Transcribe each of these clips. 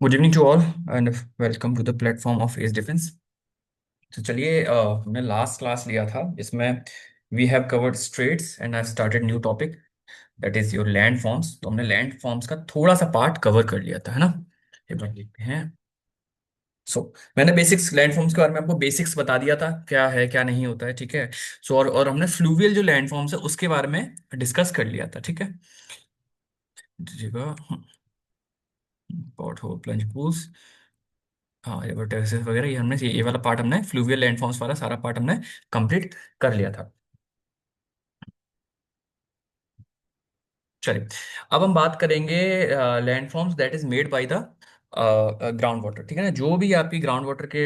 Good evening to all and welcome to the platform of edge defence. तो चलिए, हमने last class लिया था जिसमें we have covered straits and I started new topic that is your land forms. तो हमने land forms का थोड़ा सा पार्ट कवर कर लिया था, है ना। एक बार देखते हैं। सो मैंने बेसिक्स लैंड फॉर्म्स के बारे में आपको बेसिक्स बता दिया था, क्या है क्या नहीं होता है, ठीक है। सो और हमने फ्लूवियल जो लैंड फॉर्म्स है उसके बारे में डिस्कस कर लिया था, ठीक है। जगह पॉट होल प्लंज पूल्स, हाँ रिवर टेरेसेस वगैरह, ये वाला पार्ट हमने फ्लूवियल लैंडफॉर्म्स वाला सारा पार्ट हमने कंप्लीट कर लिया था। चलिए, अब हम बात करेंगे landforms that is made by the ground water, ठीक है ना। जो भी आपकी ग्राउंड वाटर के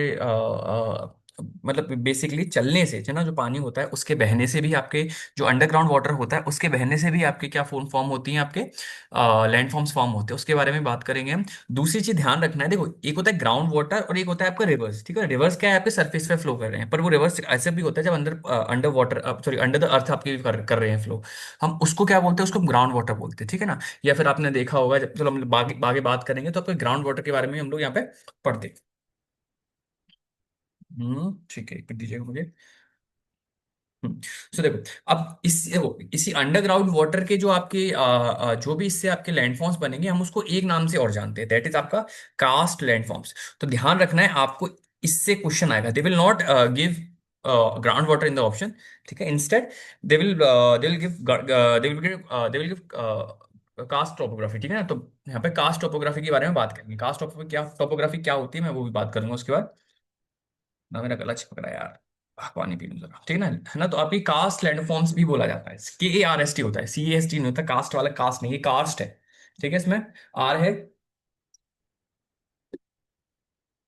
मतलब बेसिकली चलने से, है ना, जो पानी होता है उसके बहने से भी आपके, जो अंडरग्राउंड वाटर होता है उसके बहने से भी आपके क्या फॉर्म फॉर्म होती हैं, आपके लैंडफॉर्म्स फॉर्म होते हैं, उसके बारे में बात करेंगे हम। दूसरी चीज ध्यान रखना है, देखो एक होता है ग्राउंड वाटर और एक होता है आपका रिवर्स, ठीक है। रिवर्स क्या है, आपके सरफेस पे फ्लो कर रहे हैं, पर वो रिवर्स ऐसे भी होता है जब अंदर under water, sorry under the earth आपके कर रहे हैं फ्लो। हम उसको क्या बोलते हैं, उसको ग्राउंड वाटर बोलते हैं, ठीक है ना। या फिर आपने देखा होगा, जब चलो हम लोग आगे आगे बात करेंगे तो आपको ग्राउंड वाटर के बारे में हम लोग यहाँ पे पढ़ते हैं। ठीक है, एक मिनट दीजिएगा मुझे। सो देखो, अब इसी अंडरग्राउंड वाटर के जो आपके जो भी इससे आपके लैंडफॉर्म्स बनेंगे, हम उसको एक नाम से और जानते हैं, दैट इज आपका कास्ट लैंडफॉर्म्स। तो ध्यान रखना है आपको, इससे क्वेश्चन आएगा, they will not give ground water in the option, ठीक है। Instead they will give karst topography, ठीक है ना। तो यहाँ पे कास्ट टोपोग्राफी के बारे में बात करेंगे। कास्ट टोपोग्राफी क्या होती है, मैं वो भी बात करूंगा उसके बाद। ना मेरा गला चिपक रहा है यार, पानी पी लूं जरा, ठीक है ना। तो आपकी कास्ट लैंडफॉर्म्स भी बोला जाता है, KARST होता है, CAST नहीं होता। कास्ट वाला कास्ट नहीं, ये कास्ट है, ठीक है। इसमें आर है।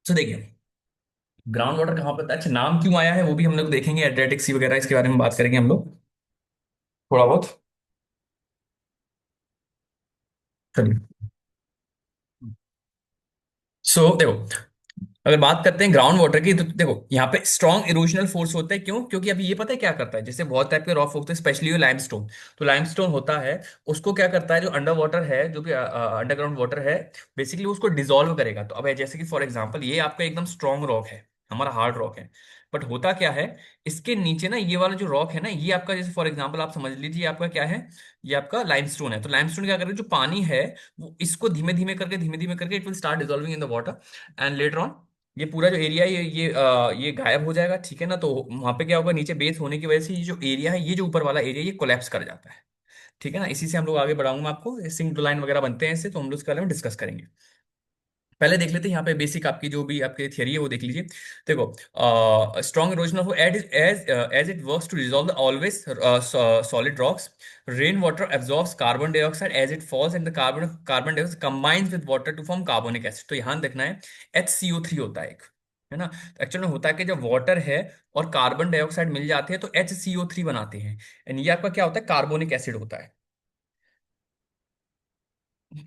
तो देखिए, ग्राउंड वाटर कहाँ पर, अच्छा नाम क्यों आया है वो भी हम लोग देखेंगे, एड्रियाटिक सी वगैरह इसके बारे में बात करेंगे हम लोग थोड़ा बहुत। चलिए, देखो, अगर बात करते हैं ग्राउंड वाटर की, तो देखो यहाँ पे स्ट्रॉन्ग इरोजनल फोर्स होता है। क्यों? क्योंकि अभी ये पता है क्या करता है, जैसे बहुत टाइप के रॉक होते हैं, स्पेशली वो लाइमस्टोन। तो लाइमस्टोन होता है, उसको क्या करता है, जो अंडर वाटर है, जो भी अंडरग्राउंड वाटर है, बेसिकली उसको डिसॉल्व करेगा। तो अब जैसे कि फॉर एग्जाम्पल ये आपका एकदम स्ट्रॉन्ग रॉक है, हमारा हार्ड रॉक है, बट होता क्या है, इसके नीचे ना ये वाला जो रॉक है ना, ये आपका, जैसे फॉर एग्जाम्पल आप समझ लीजिए आपका क्या है, ये आपका लाइमस्टोन है। तो लाइमस्टोन क्या करेगा, जो पानी है वो इसको धीमे धीमे करके it will start dissolving in the water, and later on ये पूरा जो एरिया है ये गायब हो जाएगा, ठीक है ना। तो वहां पे क्या होगा, नीचे बेस होने की वजह से ये जो एरिया है, ये जो ऊपर वाला एरिया, ये कोलैप्स कर जाता है, ठीक है ना। इसी से हम लोग आगे बढ़ाऊंगा, मैं आपको सिंक लाइन वगैरह बनते हैं इससे, तो हम लोग इसके बारे में डिस्कस करेंगे। पहले देख लेते हैं यहाँ पे बेसिक आपकी जो भी आपकी थियरी है वो देख लीजिए। देखो, strong erosion of as it works to dissolve the always solid rocks, rain water absorbs carbon dioxide as it falls and the carbon carbon dioxide combines with water to form carbonic acid. तो यहाँ देखना है, HCO3 होता है एक, है ना। तो एक्चुअली में होता है कि जब वाटर है और कार्बन डाइऑक्साइड मिल जाते हैं तो HCO3 बनाते हैं, एंड ये आपका क्या होता है, कार्बोनिक एसिड होता है।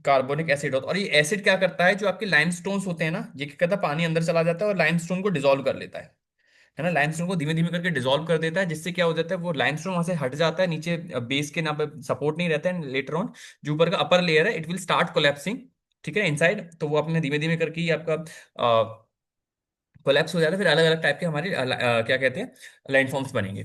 कार्बोनिक एसिड होता है, और ये एसिड क्या करता है, जो आपके लाइमस्टोन्स होते हैं ना, ये क्या करता है, पानी अंदर चला जाता है और लाइमस्टोन को डिसॉल्व कर लेता है ना। लाइमस्टोन को धीमे धीमे करके डिसॉल्व कर देता है, जिससे क्या हो जाता है, वो लाइमस्टोन वहां से हट जाता है, नीचे बेस के नाम पे सपोर्ट नहीं रहता है, लेटर ऑन जो ऊपर का अपर लेयर है इट विल स्टार्ट कोलैप्सिंग, ठीक है, इनसाइड। तो वो अपने धीमे धीमे करके ही आपका कोलैप्स हो जाता है, फिर अलग अलग टाइप के हमारे क्या कहते हैं, लैंडफॉर्म्स बनेंगे,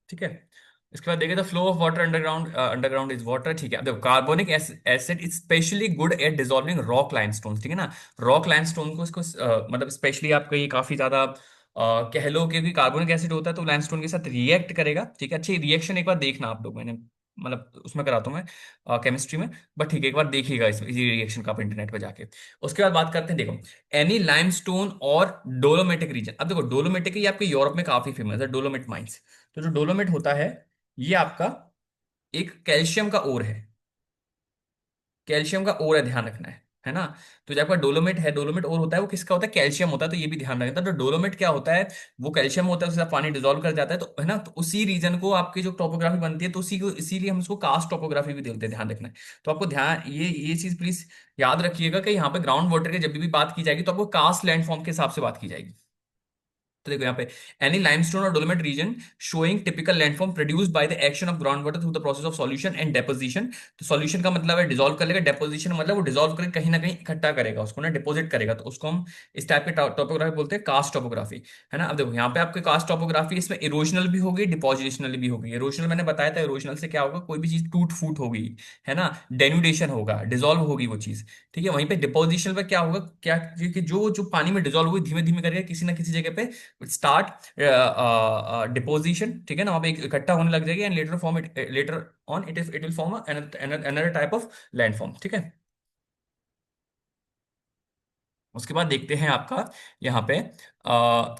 ठीक है। इसके बाद देखिए, the flow of water underground, underground is water, ठीक है। अब देखो, carbonic acid is specially good at dissolving rock limestone, ठीक है ना। रॉक लाइमस्टोन को इसको मतलब स्पेशली आपका ये काफी ज्यादा कह लो, क्योंकि कार्बोनिक एसिड होता है तो लाइमस्टोन के साथ रिएक्ट करेगा, ठीक है। अच्छी रिएक्शन एक बार देखना आप लोग, मैंने मतलब उसमें कराता हूँ मैं केमिस्ट्री में, बट ठीक है, एक बार देखिएगा इस रिएक्शन का आप इंटरनेट पर जाके। उसके बाद बात करते हैं, देखो, एनी लाइमस्टोन और डोलोमेटिक रीजन। अब देखो, डोलोमेटिक ये आपके यूरोप में काफी फेमस है, डोलोमिट माइंस। तो जो डोलोमिट होता है, ये आपका एक कैल्शियम का ओर है, कैल्शियम का ओर है, ध्यान रखना है ना। तो जो आपका डोलोमेट है, डोलोमेट ओर होता है, वो किसका होता है, कैल्शियम होता है। तो ये भी ध्यान रखना। तो डोलोमेट क्या होता है, वो कैल्शियम होता है, उसके साथ पानी डिजोल्व कर जाता है, तो है ना। तो उसी रीजन को आपकी जो टोपोग्राफी बनती है, तो उसी को इसीलिए हम उसको कास्ट टोपोग्राफी भी बोलते हैं, ध्यान रखना है। तो आपको ध्यान ये चीज प्लीज याद रखिएगा कि यहाँ पे ग्राउंड वाटर की जब भी बात की जाएगी तो आपको कास्ट लैंडफॉर्म के हिसाब से बात की जाएगी। तो देखो यहाँ पे, एनी लाइमस्टोन और dolomite region showing typical landform produced by the action of ground water through the process of solution and deposition. तो सॉल्यूशन का मतलब है डिसॉल्व कर लेगा, डेपोजिशन मतलब वो डिसॉल्व करके कहीं ना कहीं इकट्ठा करेगा उसको ना, डिपॉजिट करेगा, तो उसको हम इस टाइप के टोपोग्राफी बोलते हैं, कास्ट टोपोग्राफी, है ना। अब देखो यहाँ पे आपके कास्ट टोपोग्राफी, इसमें इरोजनल भी होगी, डिपोजिशनल भी होगी। इरोजनल मैंने बताया था, इरोजनल से क्या होगा, कोई भी चीज टूट फूट होगी, है ना, डेनुडेशन होगा, डिसॉल्व होगी वो चीज, ठीक है। वहीं पे डिपोजिशन पे क्या होगा, क्या कि जो जो पानी में डिसॉल्व हुई धीमे धीमे करके किसी ना किसी जगह पे स्टार्ट डिपोजिशन, ठीक है ना, वहां पे इकट्ठा होने लग जाएगी, and later form it, later on it will form another type of landform, ठीक है। उसके बाद देखते हैं आपका यहाँ पे,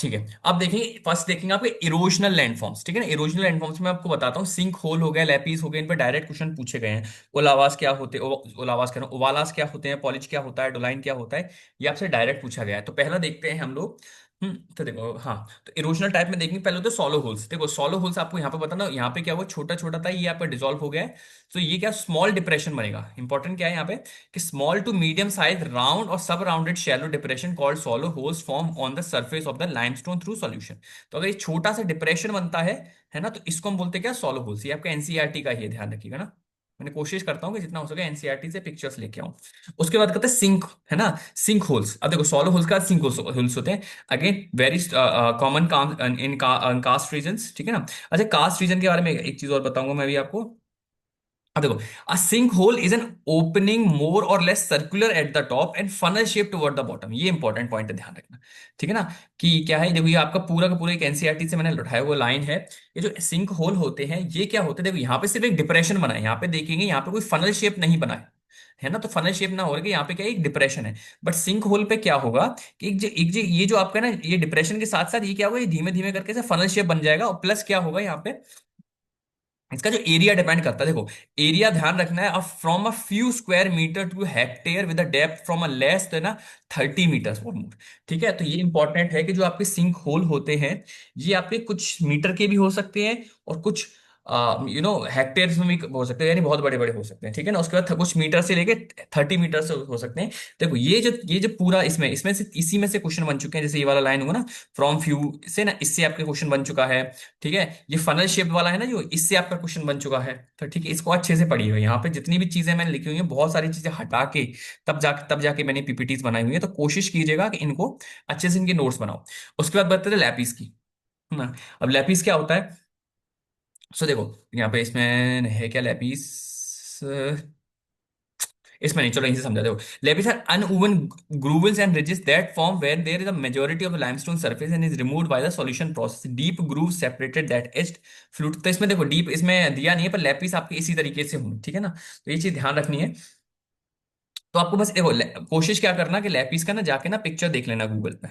ठीक है, अब देखेंगे, फर्स्ट देखेंगे आपके इरोजनल लैंडफॉर्म्स, ठीक है ना। इरोजनल लैंडफॉर्म्स में आपको बताता हूँ, सिंक होल हो गया, लैपीज हो गए, इन पे डायरेक्ट क्वेश्चन पूछे गए हैं। ओलावास क्या होते हैं, ओलावास कह रहा हूँ, ओवालास क्या होते हैं, पॉलिज क्या होता है, डोलाइन क्या होता है, ये आपसे डायरेक्ट पूछा गया है। तो पहला देखते हैं हम लोग। तो देखो, हाँ, तो इरोजनल टाइप में देखेंगे, पहले तो सॉलो होल्स। देखो सॉलो होल्स आपको यहाँ पे बताना, यहाँ पे क्या हुआ, छोटा छोटा था, ये आपका डिसॉल्व हो गया है, तो ये क्या, स्मॉल डिप्रेशन बनेगा। इंपॉर्टेंट क्या है यहाँ पे, कि small to medium size round और sub rounded shallow depression called swallow holes form on the surface of the limestone through solution. तो अगर ये छोटा सा डिप्रेशन बनता है ना, तो इसको हम बोलते हैं क्या, सॉलो होल्स। ये आपका एनसीईआरटी का ही है, ध्यान रखिएगा ना। मैंने कोशिश करता हूँ कि जितना हो सके एनसीईआरटी से पिक्चर्स लेके आऊं। उसके बाद कहते हैं सिंक, है ना, सिंक होल्स। अब देखो सॉलो होल्स का सिंक होल्स होते हैं, again very common in karst regions, ठीक है ना। अच्छा, कास्ट रीजन के बारे में एक चीज और बताऊंगा मैं भी आपको। अब देखो, a sinkhole is an opening more or less circular at the top and funnel shape toward the bottom. ये इंपॉर्टेंट पॉइंट है, ध्यान रखना, ठीक है ना। कि क्या है, देखो ये आपका पूरा का पूरा एक एनसीईआरटी से मैंने उठाया हुआ लाइन है। ये जो सिंक होल होते हैं, ये क्या होते हैं, देखो यहाँ पे सिर्फ एक डिप्रेशन बना है, यहाँ पे देखेंगे यहाँ पे कोई फनल शेप नहीं बना है ना, तो फनल शेप ना हो रहा है, यहाँ पे क्या है, एक डिप्रेशन है। बट सिंक होल पे क्या होगा, कि ये जो आपका ना, ये डिप्रेशन के साथ साथ ये क्या होगा, ये धीमे धीमे करके से फनल शेप बन जाएगा, और प्लस क्या होगा यहाँ पे, इसका जो एरिया डिपेंड करता है। देखो एरिया ध्यान रखना है, from a few square meter to hectare with depth from a less than 30 meter और मोर, ठीक है। तो ये इंपॉर्टेंट है कि जो आपके सिंक होल होते हैं, ये आपके कुछ मीटर के भी हो सकते हैं, और कुछ हेक्टेयर्स में भी हो सकते हैं, यानी बहुत बड़े बड़े हो सकते हैं, ठीक है ना। उसके बाद कुछ मीटर से लेके 30 मीटर से हो सकते हैं। देखो ये जो पूरा इसमें इसमें से इसी में से क्वेश्चन बन चुके हैं, जैसे ये वाला लाइन होगा ना, फ्रॉम फ्यू से ना, इससे आपके क्वेश्चन बन चुका है, ठीक है। ये फनल शेप वाला है ना, जो इससे आपका क्वेश्चन बन चुका है, तो ठीक है, इसको अच्छे से पढ़िए। यहाँ पे जितनी भी चीजें मैंने लिखी हुई हैं, बहुत सारी चीजें हटा के तब जाके मैंने पीपीटीज बनाई हुई है, तो कोशिश कीजिएगा कि इनको अच्छे से इनके नोट्स बनाओ। उसके बाद बात करते हैं लैपिस की, है ना। अब लैपिस क्या होता है, सो देखो यहाँ पे इसमें है क्या लैपिस, इसमें नहीं, चलो यहीं से समझा दो। Lapies are uneven grooves and ridges that form where there is a majority of the limestone surface and is removed by the solution process. Deep grooves separated that edged fluid। तो इसमें देखो डीप इसमें दिया नहीं है, पर lapis आपके इसी तरीके से होंगे, ठीक है ना। तो ये चीज ध्यान रखनी है। तो आपको बस देखो, कोशिश क्या करना कि लेपिस का ना जाके ना पिक्चर देख लेना गूगल पे,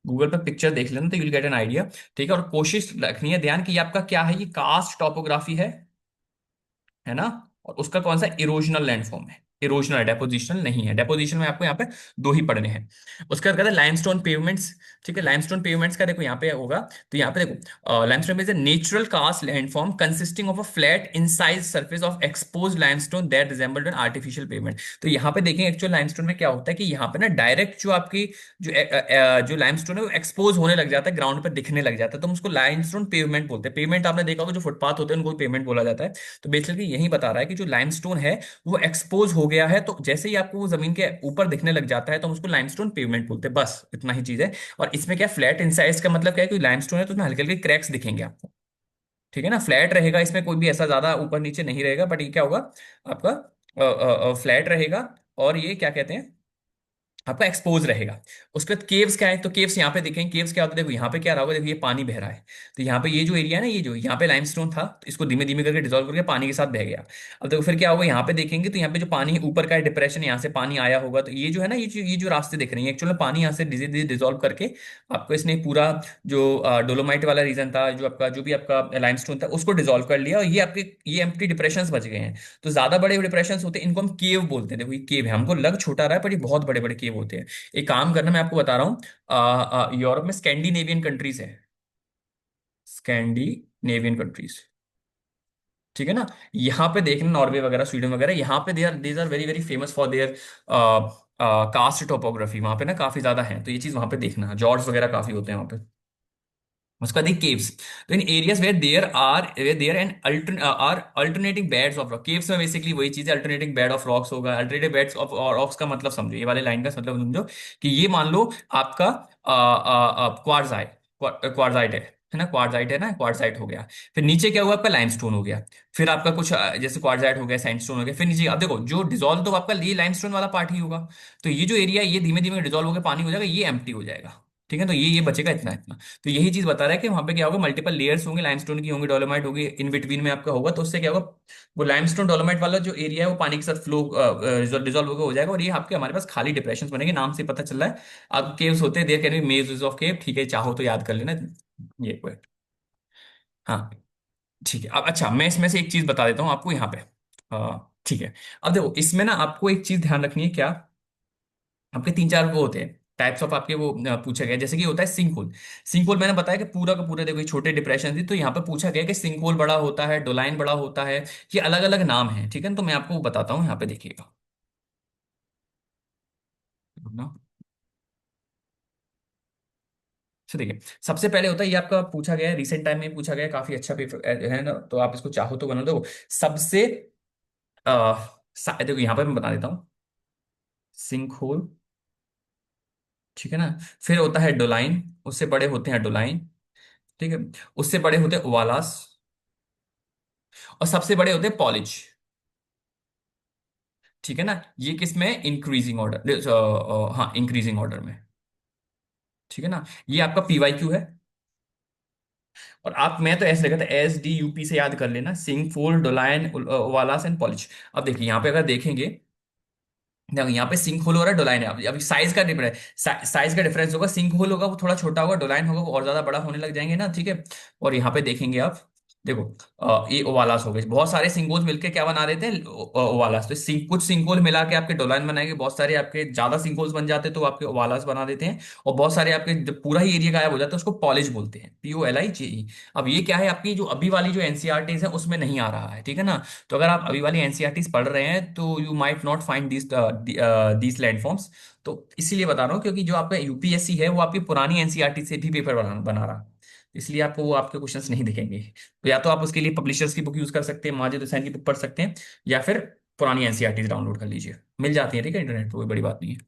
गूगल पे पिक्चर देख लेना, तो यूल गेट एन आइडिया, ठीक है। और कोशिश रखनी है ध्यान कि ये आपका क्या है, ये कास्ट टॉपोग्राफी है ना, और उसका कौन सा इरोजनल लैंडफॉर्म है, इरोजनल है, डेपोजिशनल नहीं है। डेपोजिशन में आपको यहाँ पे दो ही पढ़ने हैं। उसके बाद कहते हैं लाइमस्टोन पेवमेंट्स, ठीक है। लाइमस्टोन पेवमेंट्स का देखो यहाँ पे होगा, तो यहाँ पे देखो limestone is a natural cast landform consisting of a flat incise surface of expose limestone that resembled an artificial pavement. तो यहाँ पे देखें एक्चुअल लाइमस्टोन में क्या होता है, कि यहाँ पे ना डायरेक्ट जो आपकी जो लाइमस्टोन है वो एक्सपोज होने लग जाता है, ग्राउंड पर दिखने लग जाता है, तो हम उसको लाइमस्टोन पेवमेंट बोलते हैं। पेवमेंट आपने देखा होगा, जो फुटपाथ होते हैं उनको पेवमेंट बोला जाता है। तो बेसिकली यही बता रहा है कि जो लाइमस्टोन है वो एक्सपोज हो गया है, तो जैसे ही आपको वो जमीन के ऊपर दिखने लग जाता है, तो हम उसको लाइमस्टोन पेवमेंट बोलते हैं, बस इतना ही चीज है। और इसमें क्या, फ्लैट इंसाइज का मतलब क्या है, कि लाइमस्टोन है तो उसमें हल्के हल्के क्रैक्स दिखेंगे आपको, ठीक है ना। फ्लैट रहेगा, इसमें कोई भी ऐसा ज्यादा ऊपर नीचे नहीं रहेगा, बट ये क्या होगा आपका, फ्लैट रहेगा, और ये क्या कहते हैं, आपका एक्सपोज रहेगा। उसके बाद केव्स क्या है, तो केव्स यहाँ पे देखें, केव्स क्या होता है, देखो यहाँ पे क्या रहा होगा, देखो ये पानी बह रहा है, तो यहाँ पे ये जो एरिया है ना, ये जो यहाँ पे लाइमस्टोन था, तो इसको धीमे धीमे करके डिसॉल्व करके पानी के साथ बह गया। अब देखो फिर क्या होगा, यहाँ पे देखेंगे तो यहाँ पे जो पानी है ऊपर का डिप्रेशन, यहाँ से पानी आया होगा, तो ये जो है ना, ये जो रास्ते दिख रहे हैं, एक्चुअली पानी यहाँ से धीरे धीरे डिसॉल्व करके आपको इसने पूरा जो डोलोमाइट वाला रीजन था, जो आपका जो भी आपका लाइमस्टोन था, उसको डिसॉल्व कर लिया, और ये आपके ये एम्प्टी डिप्रेशन बच गए हैं। तो ज्यादा बड़े डिप्रेशन होते हैं, इनको हम केव बोलते हैं। देखो ये केव है, हमको लग छोटा रहा है, पर ये बहुत बड़े बड़े केव होते हैं। एक काम करना, मैं आपको बता रहा हूँ, यूरोप में स्कैंडिनेवियन कंट्रीज है, स्कैंडिनेवियन कंट्रीज, ठीक है ना। यहाँ पे देखना, नॉर्वे वगैरह, स्वीडन वगैरह, यहाँ पे they are very very famous for their karst topography वहां पे ना काफी ज्यादा है, तो ये चीज वहां पे देखना, जॉर्ड्स वगैरह काफी होते हैं वहां पे। उसका देख केव्स, तो in areas where there and are alternating beds of rock, caves में बेसिकली वही चीज है, अल्टरनेटिंग बेड ऑफ रॉक्स होगा। अल्टरनेटिव बेड्स ऑफ रॉक्स का मतलब समझो, ये वाले लाइन का मतलब समझो कि ये मान लो आपका क्वार्जाइट, क्वार्जाइट है ना, क्वार्जाइट है ना, क्वार्जाइट हो गया। फिर नीचे क्या हुआ आपका, लाइमस्टोन हो गया। फिर आपका कुछ जैसे क्वार्जाइट हो गया, सैंडस्टोन हो गया। फिर नीचे अब देखो जो डिजोल्व तो आपका ये लाइमस्टोन वाला पार्ट ही होगा। तो ये जो एरिया ये धीमे धीमे डिजोल्व होकर पानी हो जाएगा, ये एम्प्टी हो जाएगा। ठीक है, तो ये बचेगा इतना इतना। तो यही चीज बता रहा है कि वहां पे क्या होगा, मल्टीपल लेयर्स होंगे, लाइमस्टोन की होंगी, डोलोमाइट होगी, इन बिटवीन में आपका होगा। तो उससे क्या होगा, वो लाइमस्टोन डोलोमाइट वाला जो एरिया है वो पानी के साथ फ्लो डिजोल्व होकर हो जाएगा, और ये आपके हमारे पास खाली डिप्रेशन बनेंगे। नाम से पता चल रहा है। अब केव्स होते हैं, there can be mazes of cave, ठीक है, चाहो तो याद कर लेना ये कोई। हाँ ठीक है। अब अच्छा, मैं इसमें से एक चीज बता देता हूँ आपको यहाँ पे। ठीक है। अब देखो इसमें ना आपको एक चीज ध्यान रखनी है क्या, आपके तीन चार वो होते हैं टाइप्स ऑफ आपके वो पूछा गया, जैसे कि होता है सिंक होल। सिंक होल मैंने बताया कि पूरा का पूरा देखो ये छोटे डिप्रेशन थी, तो यहाँ पे पूछा गया कि सिंक होल बड़ा होता है, डोलाइन बड़ा होता है, ये अलग अलग नाम है। ठीक है, तो मैं आपको बताता हूँ, यहाँ पे देखिएगा ना। तो देखिए, सबसे पहले होता है ये आपका पूछा गया है, रिसेंट टाइम में पूछा गया है, काफी अच्छा पेपर है ना, तो आप इसको चाहो तो बना दो। सबसे देखो यहाँ पे मैं बता देता हूँ, सिंक होल, ठीक है ना। फिर होता है डोलाइन, उससे बड़े होते हैं डोलाइन, ठीक है। उससे बड़े होते हैं ओवालास, और सबसे बड़े होते हैं पॉलिज। ठीक है ना, ये किस में, इंक्रीजिंग ऑर्डर, हाँ इंक्रीजिंग ऑर्डर में। ठीक है ना, ये आपका पीवाई क्यू है। और आप, मैं तो ऐसे लगा था SDUP से याद कर लेना, सिंक फोल डोलाइन ओवालास एंड पॉलिश। अब देखिए यहाँ पे अगर देखेंगे, देखो यहाँ पे सिंक होल हो रहा है, डोलाइन है। अभी साइज का डिफरेंस, साइज का डिफरेंस होगा, सिंक होल होगा वो थोड़ा छोटा होगा, डोलाइन होगा वो और ज्यादा बड़ा होने लग जाएंगे ना, ठीक है। और यहाँ पे देखेंगे आप, देखो ये ओवालास हो गए, बहुत सारे सिंकोल मिलके क्या बना देते हैं, ओवालास। तो कुछ सिंकोल मिला के आपके डोलाइन बनाएंगे, बहुत सारे आपके ज्यादा सिंकोल्स बन जाते हैं तो आपके ओवालास बना देते हैं। और बहुत सारे आपके जब पूरा ही एरिया गायब हो जाता है उसको पॉलिश बोलते हैं, POLIGE। अब ये क्या है, आपकी जो अभी वाली जो एनसीईआरटीज है उसमें नहीं आ रहा है, ठीक है ना। तो अगर आप अभी वाली एनसीईआरटीज पढ़ रहे हैं तो you might not find these landforms. तो इसीलिए बता रहा हूँ, क्योंकि जो आपका यूपीएससी है वो आपकी पुरानी एनसीईआरटी से भी पेपर बना रहा है, इसलिए आपको वो आपके क्वेश्चंस नहीं दिखेंगे। तो या तो आप उसके लिए पब्लिशर्स की बुक यूज कर सकते हैं, माजिद हुसैन की बुक पढ़ सकते हैं, या फिर पुरानी एनसीईआरटी डाउनलोड कर लीजिए, मिल जाती है, ठीक है, इंटरनेट पर, कोई बड़ी बात नहीं है।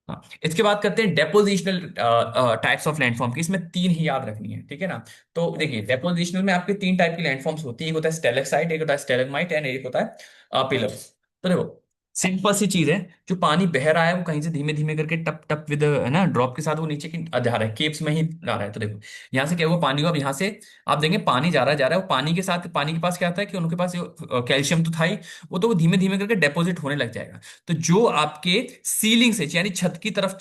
हाँ, इसके बाद करते हैं डेपोजिशनल टाइप्स ऑफ लैंडफॉर्म की, इसमें तीन ही याद रखनी है, ठीक है ना। तो देखिए डेपोजिशनल में आपके तीन टाइप की लैंडफॉर्म्स होती है, एक होता है स्टेलेक्साइट, एक होता है स्टेलेग्माइट, एंड एक होता है पिलर्स। तो देखो सिंपल सी चीज है, जो पानी बह रहा है वो कहीं से धीमे धीमे करके टप टप विद है ना ड्रॉप के साथ वो नीचे की जा रहा है, केप्स में ही जा रहा है। तो देखो यहाँ से क्या हुआ, पानी हुआ, अब यहाँ से आप देंगे पानी जा रहा है, वो पानी के साथ, पानी के पास क्या आता है कि उनके पास कैल्शियम तो था ही, वो तो वो धीमे धीमे करके डेपोजिट होने लग जाएगा। तो जो आपके सीलिंग से यानी छत की तरफ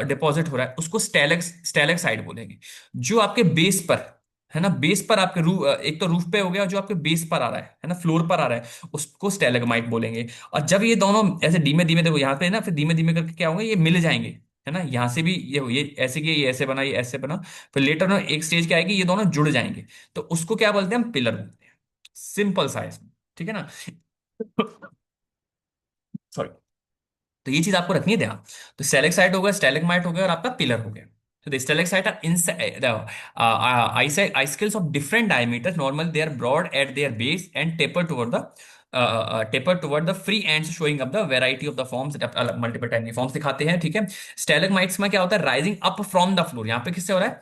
डिपॉजिट हो रहा है उसको स्टेलेक्साइड बोलेंगे। जो आपके बेस पर है ना, बेस पर आपके रूफ, एक तो रूफ पे हो गया, और जो आपके बेस पर आ रहा है ना, फ्लोर पर आ रहा है, उसको स्टेलेगमाइट बोलेंगे। और जब ये दोनों ऐसे धीमे धीमे, देखो यहाँ पे ना, फिर धीमे धीमे करके क्या होंगे, ये मिल जाएंगे, है ना, यहाँ से भी ये ऐसे किया, ये ऐसे बना, ये ऐसे बना। फिर लेटर में एक स्टेज क्या आएगी, ये दोनों जुड़ जाएंगे, तो उसको क्या बोलते हैं, हम पिलर बोलते हैं। सिंपल साइज, ठीक है ना। सॉरी। तो ये चीज आपको रखनी है ध्यान। तो स्टेलेक्साइट हो गया, स्टेलेग्माइट हो गया, और आपका पिलर हो गया। So the stalactite are icicles of different diameters. Normally, they are broad at their base and taper toward the free ends, showing up the variety of the forms that multiple tiny forms दिखाते हैं, ठीक है। स्टेलेग्माइट्स में क्या होता है, rising up from the floor, यहाँ पे किससे हो रहा है,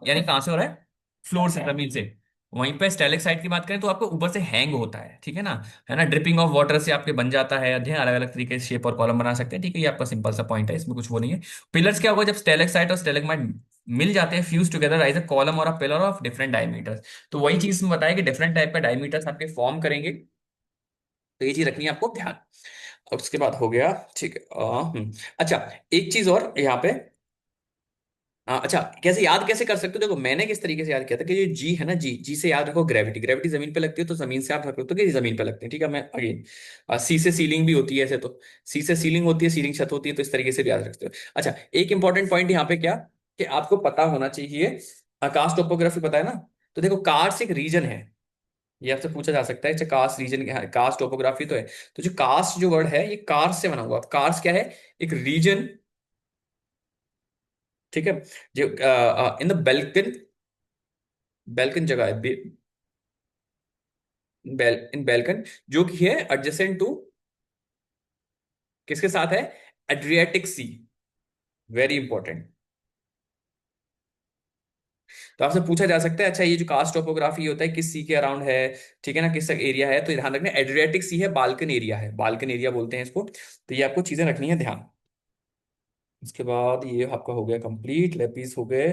यानी कहाँ से हो रहा है, फ्लोर से, जमीन से। वहीं पे स्टेलेक्साइट की बात करें तो आपको ऊपर से हैंग होता है ना, है ना, ड्रिपिंग ऑफ वाटर से आपके बन जाता है अध्ययन, अलग अलग तरीके से शेप और कॉलम बना सकते हैं, ठीक है, ये आपका सिंपल सा पॉइंट है, इसमें कुछ वो नहीं है। पिलर्स क्या होगा, जब स्टेलेक्साइट और स्टेलेग्माइट मिल जाते हैं, fuse together, rise a column और अ पिलर ऑफ डिफरेंट डायमीटर्स। तो वही चीज में बताया कि डिफरेंट टाइप का डायमीटर्स आपके फॉर्म करेंगे, तो ये चीज रखनी है आपको ध्यान। और उसके बाद हो गया, ठीक है। अच्छा, एक चीज और यहाँ पे, अच्छा कैसे याद कैसे कर सकते हो, देखो मैंने किस तरीके से याद किया था कि ये जी है ना, जी जी से याद रखो ग्रेविटी, ग्रेविटी जमीन पे लगती है, तो जमीन से आप रख लो तो कि जमीन पे लगते हैं, ठीक है। मैं अगेन, सी से सीलिंग भी होती है ऐसे, तो सी से सीलिंग होती है, सीलिंग छत होती है, तो इस तरीके से भी याद रखते हो। अच्छा, एक इंपॉर्टेंट पॉइंट यहाँ पे क्या, कि आपको पता होना चाहिए, आकाश टोपोग्राफी पता है ना। तो देखो कार्स एक रीजन है, ये आपसे पूछा जा सकता है। अच्छा कास्ट रीजन, कास्ट टोपोग्राफी तो है। तो जो कास्ट जो वर्ड है ये कार्स से बना हुआ। कार्स क्या है? एक रीजन, ठीक है, जो इन द बेल्कन, बेल्कन जगह है, इन बेल्कन, जो कि है एडजेसेंट टू, किसके साथ है? Adriatic sea. Very important. तो आपसे पूछा जा सकता है अच्छा ये जो कास्ट टोपोग्राफी होता है किस सी के अराउंड है, ठीक है ना, किस एरिया है, तो ध्यान रखना एड्रियाटिक सी है, बाल्कन एरिया है, बाल्कन एरिया बोलते हैं इसको। तो ये आपको चीजें रखनी है ध्यान। इसके बाद ये आपका हो गया कंप्लीट, लेपीस हो गए।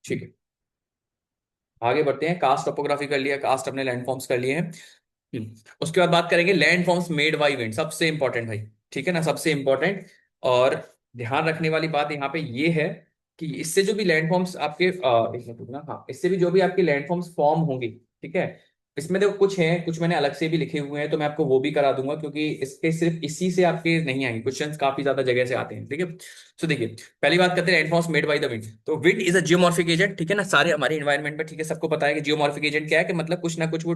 ठीक है, आगे बढ़ते हैं। कास्ट टोपोग्राफी कर लिया, कास्ट अपने लैंडफॉर्म्स कर लिए हैं। उसके बाद बात करेंगे लैंडफॉर्म्स मेड बाय विंड, सबसे इंपॉर्टेंट भाई, ठीक है ना, सबसे इंपॉर्टेंट। और ध्यान रखने वाली बात यहाँ पे ये है कि इससे जो भी लैंडफॉर्म्स आपके एक मिनट रुकना, हाँ, इससे भी जो भी आपके लैंडफॉर्म्स फॉर्म होंगे, ठीक है, इसमें देखो कुछ हैं, कुछ मैंने अलग से भी लिखे हुए हैं, तो मैं आपको वो भी करा दूंगा, क्योंकि इसके सिर्फ इसी से आपके नहीं आएंगे क्वेश्चंस, काफी ज्यादा जगह से आते हैं, ठीक है। तो देखिए, पहली बात करते हैं landforms made by the wind. तो wind is a geomorphic agent, ठीक है ना, सारे हमारे इन्वायरमेंट में, ठीक है, सबको पता है कि जियोमॉर्फिक एजेंट क्या है, कि मतलब कुछ ना कुछ वो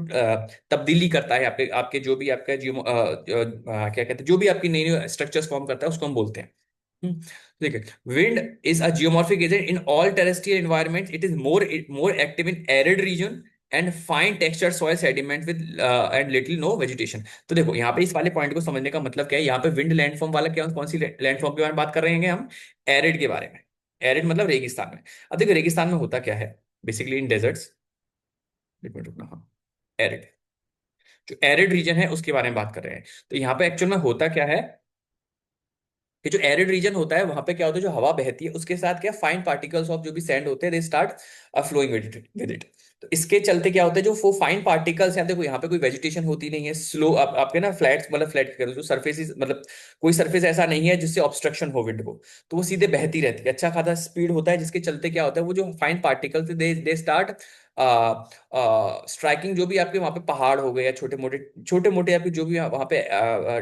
तब्दीली करता है आपके आपके जो भी आपका क्या कहते हैं, जो भी आपकी नई नई स्ट्रक्चर्स फॉर्म करता है उसको हम बोलते हैं। हम्म, देखिए, wind is a geomorphic agent in all terrestrial environment, it is more active in arid region and fine texture soil sediment with and little no vegetation. तो देखो यहाँ पे इस वाले पॉइंट को समझने का मतलब क्या है, यहाँ पे विंड लैंडफॉर्म वाला क्या, कौन सी लैंडफॉर्म के बारे में बात कर रहे हैं हम? एरिड के बारे में। एरिड मतलब रेगिस्तान में। अब देखो रेगिस्तान में होता क्या है, बेसिकली इन डेजर्ट्स, एक मिनट रुकना, हाँ, एरिड, जो एरिड रीजन है उसके बारे में बात कर रहे हैं। तो यहाँ पे एक्चुअल में होता क्या है कि जो एरिड रीजन होता है वहां पे क्या होता है, जो हवा बहती है उसके साथ क्या फाइन पार्टिकल्स ऑफ जो भी सैंड होते हैं they start flowing with it. तो इसके चलते क्या होता है, जो वो फाइन पार्टिकल्स हैं, देखो यहाँ पे कोई वेजिटेशन होती नहीं है, स्लो आपके ना फ्लैट, मतलब फ्लैट कह दो, जो सर्फेस, मतलब कोई सर्फेस ऐसा नहीं है जिससे ऑब्स्ट्रक्शन हो विंड को, तो वो सीधे बहती रहती है, अच्छा खासा स्पीड होता है, जिसके चलते क्या होता है, वो जो fine particles they start striking, जो भी आपके वहां पे पहाड़ हो गए या छोटे मोटे आपके जो भी वहां पे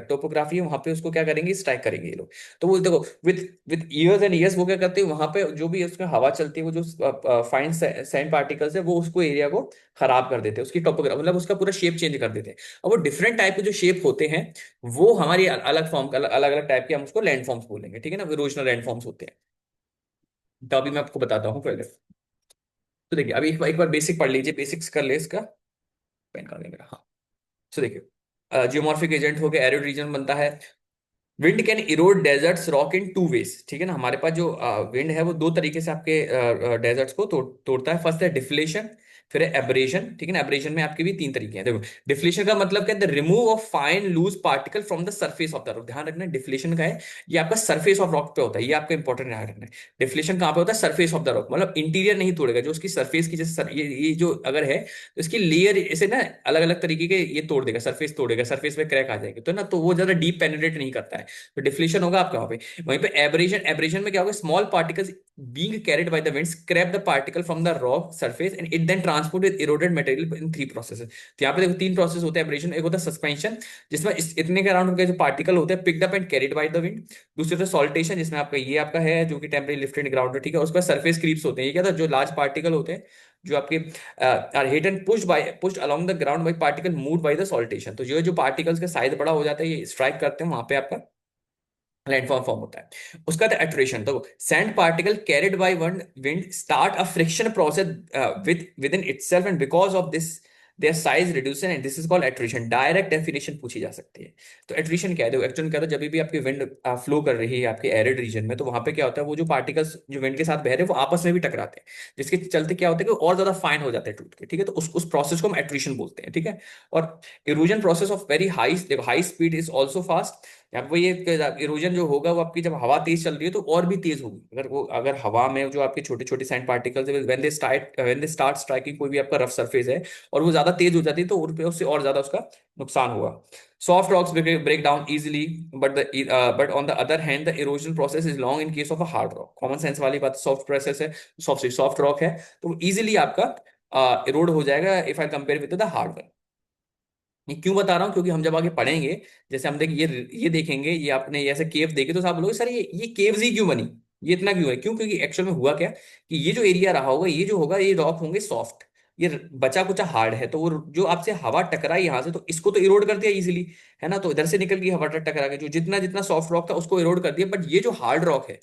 टोपोग्राफी है, वहां पे उसको क्या करेंगे, स्ट्राइक करेंगे ये लोग। तो वो देखो with with years and years वो क्या करते हैं, वहां पे जो भी उसमें हवा चलती है, वो जो फाइन सैंड पार्टिकल्स है वो उसको एरिया को खराब कर देते हैं, उसकी टोपोग्राफी मतलब उसका पूरा शेप चेंज कर देते हैं। और वो डिफरेंट टाइप के जो शेप होते हैं, वो हमारी अलग फॉर्म, अलग अलग टाइप के हम उसको लैंड फॉर्म्स बोलेंगे, ठीक है ना, इरोजनल लैंड फॉर्म्स होते हैं। तो अभी मैं आपको बताता हूँ पहले। तो देखिए अभी एक बार बेसिक पढ़ लीजिए, बेसिक्स कर ले इसका। पेन कहाँ गया मेरा, हाँ। तो देखिए जियोमॉर्फिक एजेंट हो गया, एरिड रीजन बनता है। Wind can erode deserts rock in two ways, ठीक है ना, हमारे पास जो विंड है वो दो तरीके से आपके डेजर्ट्स को तोड़ता है। फर्स्ट है डिफ्लेशन, फिर है एब्रेशन, ठीक है ना। एब्रेशन में आपके भी तीन तरीके हैं, देखो। डिफ्लेशन का मतलब क्या है, the remove of fine loose particle from the surface of the rock. ध्यान रखना डिफ्लेशन का है, ये आपका सर्फेस ऑफ रॉक पे होता है, ये आपका इंपॉर्टेंट ध्यान रखना है। डिफ्लेशन कहाँ पे होता है? सरफेस ऑफ द रॉक, मतलब इंटीरियर नहीं तोड़ेगा, जो उसकी सरफेस की जैसे ये जो अगर है तो इसकी लेयर इसे ना अलग अलग तरीके के ये तोड़ देगा, सरफेस तोड़ेगा, सरफेस पे क्रैक आ जाएगी, तो ना तो वो ज्यादा डीप पेनिट्रेट नहीं करता है। तो डिफ्लेशन होगा आपका वहां पे। वहीं पे एब्रेशन, एब्रेशन में क्या होगा, small particles being carried by the wind scrap the particle from the rock surface and it then transport with eroded material in three processes. तो यहाँ पे देखो तीन प्रोसेस होते हैं एब्रेशन। एक होता है सस्पेंशन, जिसमें इतने के अराउंड उनके जो पार्टिकल होते हैं picked up and carried by the wind. दूसरे होता है सॉल्टेशन, जिसमें आपका ये आपका है जो कि टेम्परेरी लिफ्टेड ग्राउंड, ठीक है, उसके बाद सरफेस क्रीप्स होते हैं। ये क्या था, जो लार्ज पार्टिकल होते हैं जो आपके are hit and pushed along the ground by particle moved by the saltation. तो जो जो पार्टिकल्स का साइज बड़ा हो जाता है ये स्ट्राइक करते हैं, वहां पे आपका लैंडफॉर्म फॉर्म होता है। उसका था एट्रेशन, तो sand particle carried by one wind start a friction process with in itself and because of this their size reduce and this is called attrition. Direct definition पूछी जा सकती है। तो एट्रिशन क्या है, देखो एक्चुअली क्या होता है, जब भी आपकी विंड फ्लो कर रही है आपके एरिड रीजन में, तो वहां पे क्या होता है, वो जो पार्टिकल्स जो विंड के साथ बह रहे हैं वो आपस में भी टकराते हैं, जिसके चलते क्या होता है कि और ज्यादा फाइन हो जाते हैं टूट के, ठीक है। तो उस प्रोसेस को हम एट्रिशन बोलते हैं, ठीक है। और erosion process of very high, देखो high speed is also fast. यहाँ पे ये इरोजन जो होगा वो आपकी जब हवा तेज चल रही है तो और भी तेज होगी, अगर हवा में जो आपके छोटे छोटे सैंड पार्टिकल्स है व्हेन दे स्टार्ट स्ट्राइकिंग कोई भी आपका रफ सरफेस है और वो ज्यादा तेज हो जाती है, तो उन पे उससे और ज्यादा उसका नुकसान होगा। Soft rocks break down easily, but on the other hand the erosion process is long in case of a hard rock. Common sense वाली बात, सॉफ्ट प्रोसेस है, सॉफ्ट रॉक है, तो इजिली आपका इरोड हो जाएगा if I compare with the hard one. ये क्यों बता रहा हूँ, क्योंकि हम जब आगे पढ़ेंगे, जैसे हम देख ये देखेंगे, ये आपने ये ऐसे केव देखे तो साहब बोलोगे सर ये केव्स ही क्यों बनी? ये इतना क्यों है, क्यों, क्योंकि एक्चुअल में हुआ क्या कि ये जो एरिया रहा होगा, ये जो होगा, ये रॉक होंगे सॉफ्ट, ये बचा कुचा हार्ड है, तो वो जो आपसे हवा टकराई यहां से, तो इसको तो इरोड कर दिया इजीली, है ना, तो इधर से निकल गई हवा टकरा के, जो जितना जितना सॉफ्ट रॉक था उसको इरोड कर दिया, बट ये जो हार्ड रॉक है,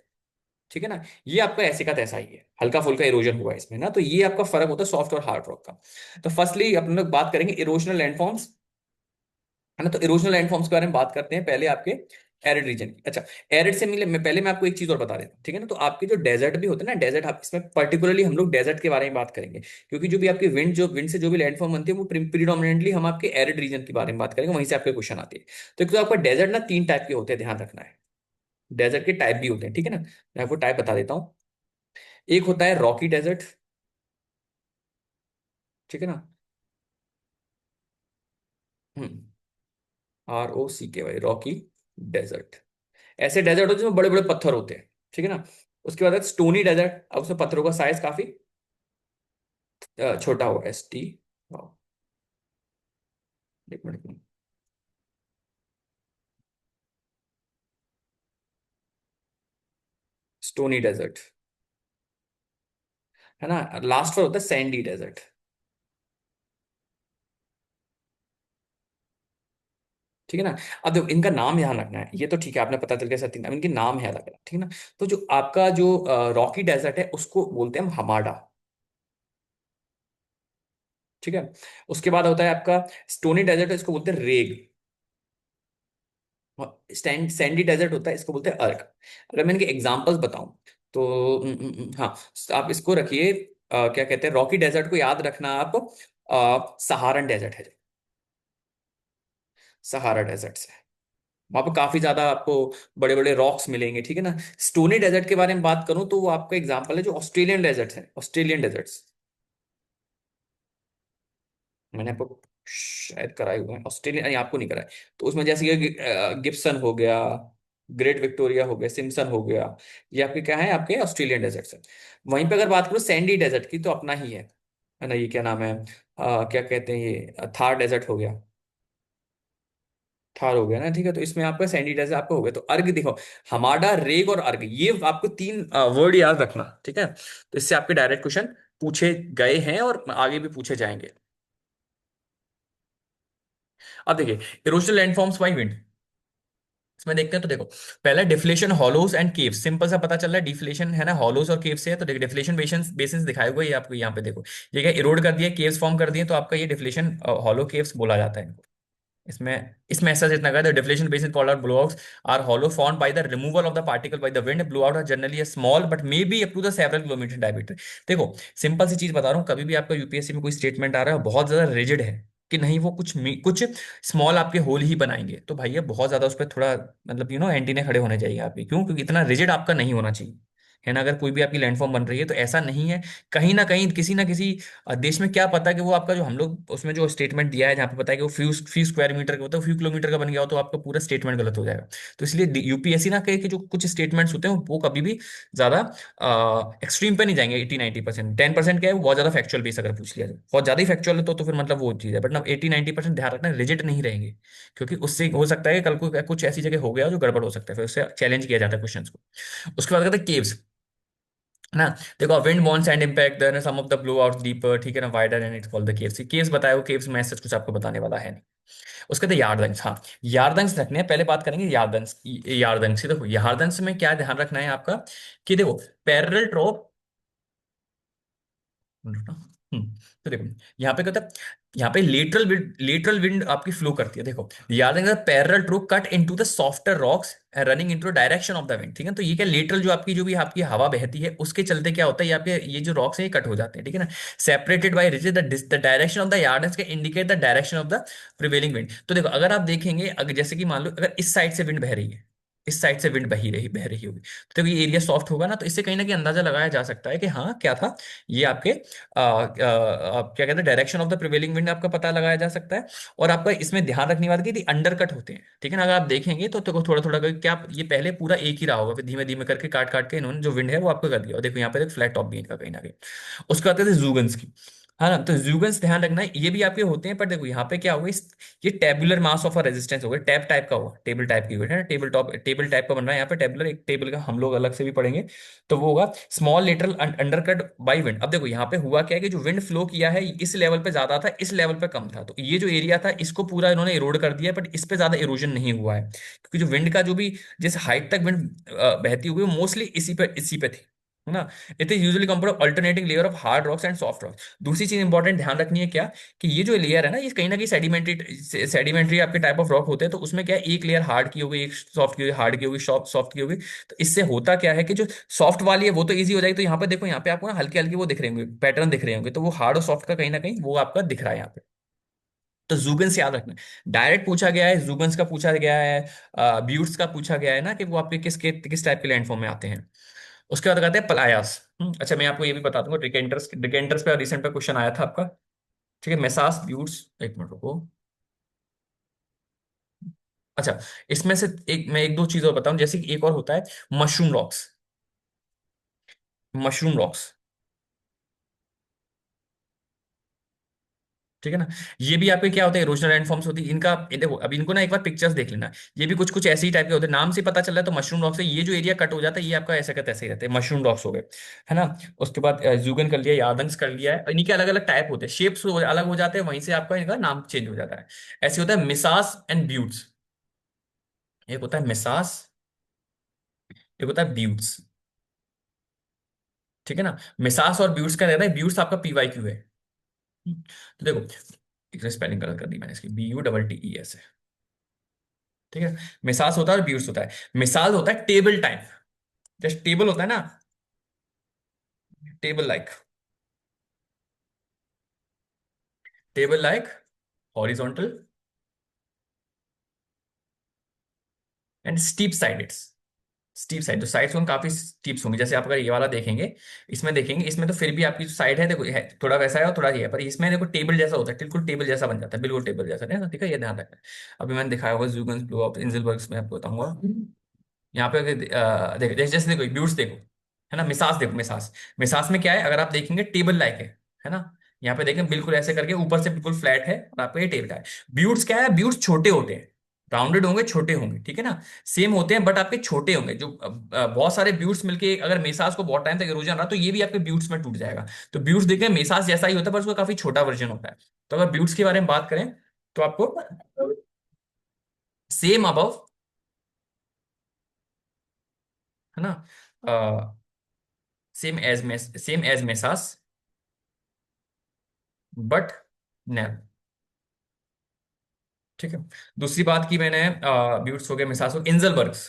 ठीक है ना, ये आपका ऐसे का तैसा ही है, हल्का फुल्का इरोजन हुआ है इसमें ना, तो ये आपका फर्क होता है सॉफ्ट और हार्ड रॉक का। तो फर्स्टली अपन लोग बात करेंगे इरोजनल लैंडफॉर्म्स, है ना, तो इरोजनल लैंडफॉर्म्स के बारे में बात करते हैं पहले आपके एरिड रीजन की। अच्छा, एरिड से मिले मैं आपको एक चीज और बता देता हूँ, ठीक है ना, तो आपके जो डेजर्ट भी होते हैं ना, डेजर्ट, आप इसमें पर्टिकुलरली हम लोग डेजर्ट के बारे में बात करेंगे, क्योंकि जो भी आपकी विंड से जो भी लैंडफॉर्म बनती है वो प्रीडोमिनेटली हम आपके एरिड रीजन के बारे में बात करेंगे, वहीं से आपके क्वेश्चन आती है। तो एक तो आपका डेजर्ट ना तीन टाइप के होते हैं, ध्यान रखना है, डेजर्ट के टाइप भी होते हैं, ठीक है ना, मैं आपको टाइप बता देता हूँ। एक होता है रॉकी डेजर्ट, ठीक है ना, ROCKY, रॉकी डेजर्ट, ऐसे डेजर्ट होते हैं जिसमें बड़े बड़े पत्थर होते हैं, ठीक है ना। उसके बाद स्टोनी डेजर्ट, अब उसमें पत्थरों का साइज काफी छोटा होगा, ST, एक मिनट, स्टोनी डेजर्ट, है ना। लास्ट पर होता है सैंडी डेजर्ट, ठीक है ना। अब देखो इनका नाम ध्यान रखना है, ये तो ठीक है, आपने पता चल गया सत्य नाम, इनके नाम है अलग अलग, ठीक है ना। तो जो आपका जो रॉकी डेजर्ट है उसको बोलते हैं हम हमाडा, ठीक है। उसके बाद होता है आपका स्टोनी डेजर्ट, इसको बोलते हैं रेग। सैंडी डेजर्ट होता है, इसको बोलते हैं अर्क। अगर मैं इनके एग्जांपल्स बताऊं तो हाँ, आप इसको रखिए, क्या कहते हैं, रॉकी डेजर्ट को याद रखना आप, सहारन डेजर्ट है, सहारा डेजर्ट से वहां पर काफी ज्यादा आपको बड़े बड़े रॉक्स मिलेंगे, ठीक है ना। स्टोनी डेजर्ट के बारे में बात करूं तो वो आपका एग्जांपल है जो ऑस्ट्रेलियन डेजर्ट है, ऑस्ट्रेलियन डेजर्ट्स, मैंने आपको शायद कराए हुए हैं ऑस्ट्रेलिया, नहीं आपको नहीं कराए। तो उसमें जैसे कि गिब्सन हो गया, ग्रेट विक्टोरिया हो गया, सिम्सन हो गया, ये आपके क्या है, आपके ऑस्ट्रेलियन डेजर्ट्स है। वहीं पे अगर बात करो सैंडी डेजर्ट की, तो अपना ही है ना, ये क्या नाम है, क्या कहते हैं, ये थार डेजर्ट हो गया, थार हो गया ना, ठीक है। तो इसमें आपका सैंडी डेजर्ट आपका हो गया। तो अर्ग देखो, हमाडा, रेग और अर्ग, ये आपको तीन वर्ड याद रखना, ठीक है। तो इससे आपके डायरेक्ट क्वेश्चन पूछे गए हैं और आगे भी पूछे जाएंगे। अब देखिए इरोजनल लैंडफॉर्म्स बाय विंड, इसमें देखते हैं तो देखो, पहला deflation hollows and caves, simple सा पता चल रहा है, डिफ्लेशन है ना हॉलोज और केव्स से है, तो देखो डिफ्लेशन बेसिस बेसिस दिखाए हुए ये आपको यहाँ पे देखो, ये क्या इरोड कर दिया, केव्स फॉर्म कर दिए, तो आपका ये डिफ्लेशन हॉलो केव्स बोला जाता है इनको। इसमें इसमें ऐसा जितना कहा, the deflation basis called out blowouts are hollow formed by the removal of the particle by the wind, blowout are generally a small but may be up to the several kilometre diameter. देखो simple सी चीज बता रहा हूँ, कभी भी आपका UPSC में कोई स्टेटमेंट आ रहा है बहुत ज्यादा रिजिड है कि नहीं वो कुछ स्मॉल आपके होल ही बनाएंगे, तो भैया बहुत ज्यादा उस पर थोड़ा मतलब एंटीने खड़े होने चाहिए आपके, क्यों, क्योंकि इतना रिजिड आपका नहीं होना चाहिए, है ना। अगर कोई भी आपकी लैंडफॉर्म बन रही है तो ऐसा नहीं है, कहीं ना किसी देश में क्या पता कि वो आपका जो हम लोग उसमें जो स्टेटमेंट दिया है जहाँ पे पता है कि वो फ्यू स्क्वायर मीटर का होता है, फ्यू किलोमीटर का बन गया हो, तो आपका पूरा स्टेटमेंट गलत हो जाएगा। तो इसलिए यूपीएससी ना कहे कि जो कुछ स्टेटमेंट्स होते हैं वो कभी भी ज्यादा एक्सट्रीम पे नहीं जाएंगे, 80-90%, 10% क्या है वो बहुत ज्यादा फैक्चुअल बेस अगर पूछ लिया जाए, बहुत ज्यादा ही फैक्चुअल है तो फिर मतलब वो चीज है, बट ना 80-90% ध्यान रखना रिजिड नहीं रहेंगे, क्योंकि उससे हो सकता है कि कल को कुछ ऐसी जगह हो गया जो गड़बड़ हो सकता है, फिर उससे चैलेंज किया जाता है क्वेश्चन को। उसके बाद कहते हैं केव्स, ना देखो, wind bounce and impact then some of the blow out deeper, ठीक है ना, wider and it's called the caves, caves बताए वो केव्स में ऐसा कुछ आपको बताने वाला है नहीं। उसके बाद यार्दंग्स, हाँ यार्दंग्स रखने हैं, पहले बात करेंगे यार्दंग्स, यार्दंग्स से देखो, यार्दंग्स में क्या ध्यान रखना है आपका कि देखो पैरेलल ट्रॉप, हम्म, तो देखो यहाँ पे कहता है, यहाँ पे लेटरल विंड आपकी फ्लो करती है, देखो याद है parallel true cut into the softer rocks running into direction of the wind, ठीक है। तो ये क्या लेटरल जो आपकी जो भी आपकी हवा बहती है उसके चलते क्या होता है, ये आपके ये जो रॉक्स है ये कट हो जाते हैं, ठीक है ना। Separated by ridge the direction of the yard के indicate the direction of the prevailing wind. तो देखो अगर आप देखेंगे, अगर जैसे कि मान लो अगर इस साइड से विंड बह रही है, इस साइड से विंड बह रही होगी, तो ये एरिया सॉफ्ट होगा ना, तो इससे कहीं ना कहीं अंदाजा लगाया जा सकता है कि हाँ क्या था, ये आपके क्या कहते हैं direction of the prevailing wind आपका पता लगाया जा सकता है। और आपका इसमें ध्यान रखने वाली बात कि अंडरकट होते हैं, ठीक है ना, अगर आप देखेंगे तो थोड़ा थोड़ा करके क्या ये पहले पूरा एक ही रहा होगा, फिर धीमे धीमे करके काट काट के इन्होंने जो विंड है वो आपको कर दिया, और देखो यहाँ पे फ्लैट टॉप भी है इनका कहीं ना कहीं। उसके बाद आते थे जूगन्स की, हाँ ना, तो जूगन्स ध्यान रखना है, ये भी आपके होते हैं, पर देखो यहाँ पे क्या होगा, ये टेबुलर मास ऑफ रेजिस्टेंस होगा, टैब टाइप का होगा, टेबल टाइप की है ना, टेबल टॉप, टेबल टाइप का बन रहा है यहाँ पे, टेबुलर, एक टेबल का हम लोग अलग से भी पढ़ेंगे। तो वो होगा small lateral undercut by wind. अब देखो यहाँ पे हुआ क्या है कि जो विंड फ्लो किया है इस लेवल पे ज्यादा था, इस लेवल पे कम था, तो ये जो एरिया था इसको पूरा इन्होंने इरोड कर दिया, बट इस पे ज्यादा इरोजन नहीं हुआ है, क्योंकि जो विंड का जो भी जिस हाइट तक विंड बहती हुई, वो मोस्टली इसी पे थी, है ना। It is usually compose of alternating layer of hard rocks and soft rocks. दूसरी चीज इंपॉर्टेंट ध्यान रखनी है क्या, कि ये जो लेयर है ना, ये कहीं ना कहीं सेडिमेंट्री सेडिमेंट्री आपके टाइप ऑफ रॉक होते हैं, तो उसमें क्या है, एक लेयर हार्ड की हो गई, एक सॉफ्ट की हो गई, हार्ड की हो गई, सॉफ्ट सॉफ्ट की हो गई। तो इससे होता क्या है कि जो सॉफ्ट वाली है वो तो ईजी हो जाएगी, तो यहाँ पे देखो, यहाँ पे आपको ना हल्के हल्के वो दिख रहे होंगे, पैटर्न दिख रहे होंगे, तो वो हार्ड और सॉफ्ट का कहीं ना कहीं वो आपका दिख रहा है यहाँ पे। तो जूगन्स याद रखना, डायरेक्ट पूछा गया है, जूगन्स का पूछा गया है, ब्यूट्स का पूछा गया है ना, कि वो आपके किस टाइप के लैंडफॉर्म में आते हैं। उसके बाद कहते हैं पलायास। अच्छा, मैं आपको ये भी बता दूंगा, डिकेंटर्स डिकेंटर्स पे रिसेंट पे क्वेश्चन आया था आपका। ठीक है, मेसास ब्यूट्स, एक मिनट रुको। अच्छा, इसमें से एक मैं एक दो चीज और बताऊं, जैसे कि एक और होता है मशरूम रॉक्स। मशरूम रॉक्स, ठीक है ना। ये भी आपके क्या होते हैं, इरोजनल लैंडफॉर्म्स होती है इनका, ये देखो अब इनको ना एक बार पिक्चर्स देख लेना। ये भी कुछ कुछ ऐसे ही टाइप के होते हैं, नाम से पता चल रहा है, तो मशरूम रॉक्स है, ये जो एरिया कट हो जाता है ये आपका ऐसा का तैसे ही रहते हैं, मशरूम रॉक्स हो गए, है ना। उसके बाद जूगन कर लिया, यादंस कर लिया है, और इनके अलग अलग टाइप होते हैं, शेप्स अलग हो जाते हैं, वहीं से आपका इनका नाम चेंज हो जाता है। ऐसे होता है मिसास एंड ब्यूट्स। एक होता है मिसास, एक होता है ब्यूट्स, ठीक है ना। मिसास और ब्यूट्स का रहता है, ब्यूट्स आपका पीवाई क्यू है। तो देखो, एक स्पेलिंग गलत कर दी मैंने इसकी, BUTTES है, ठीक है। मिसास होता है और ब्यूट्स होता है। मिसाल होता है टेबल टाइप, जैसे टेबल होता है ना, table like, table like horizontal and steep sided. Steep side, तो साइड्स होंगे काफी स्टीप्स होंगे, जैसे आप अगर ये वाला देखेंगे, इसमें देखेंगे, इसमें तो फिर भी आपकी जो साइड है देखो, है थोड़ा वैसा है और थोड़ा ये है, पर इसमें देखो टेबल जैसा होता है, बिल्कुल टेबल जैसा बन जाता है, बिल्कुल टेबल जैसा, है ना, ठीक है, ये ध्यान रखना है। अभी मैंने दिखाया होगा जूगन्स ब्लू ऑफ इंजलबर्ग्स में, आपको बताऊंगा। यहाँ पे अगर देखो, जैसे देखो ब्यूट्स देखो, है ना, मिसास देखो, मिसास, मिसास में क्या है, अगर आप देखेंगे टेबल लाइक है ना। यहाँ पे देखें बिल्कुल ऐसे करके ऊपर से बिल्कुल फ्लैट है, और आपका ये टेबल का है। ब्यूट्स क्या है, ब्यूट्स छोटे होते हैं, राउंडेड होंगे, छोटे होंगे, ठीक है ना। सेम होते हैं बट आपके छोटे होंगे, जो बहुत सारे ब्यूट्स मिलके अगर मेसास को बहुत टाइम तक इरोजन रहा, तो ये भी आपके ब्यूट्स में टूट जाएगा। तो ब्यूट्स देखें मेसास जैसा ही होता है, पर उसका काफी छोटा वर्जन होता है। तो अगर ब्यूट्स के बारे में बात करें, तो आपको सेम अबव, है ना, सेम एज मेसास, बट नैरो, ठीक है। दूसरी बात की मैंने, ब्यूट्स हो गए, मिसास हो, इंजलबर्ग्स।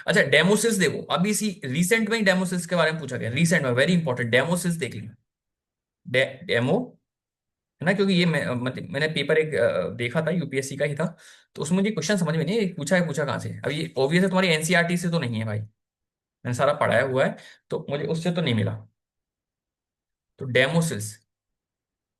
अच्छा, डेमोसिल्स देखो, अभी इसी रिसेंट में ही डेमोसिल्स के बारे में पूछा गया, रिसेंट में, वेरी इंपॉर्टेंट, डेमोसिल्स देख लिया। डेमो, है ना, क्योंकि ये मतलब मैंने पेपर एक देखा था, यूपीएससी का ही था, तो उसमें मुझे क्वेश्चन समझ में नहीं है, पूछा है, पूछा कहाँ से, अब ये ऑब्वियस है तुम्हारी एनसीईआरटी से तो नहीं है भाई, मैंने सारा पढ़ाया हुआ है, तो मुझे उससे तो नहीं मिला। तो डेमोसिल्स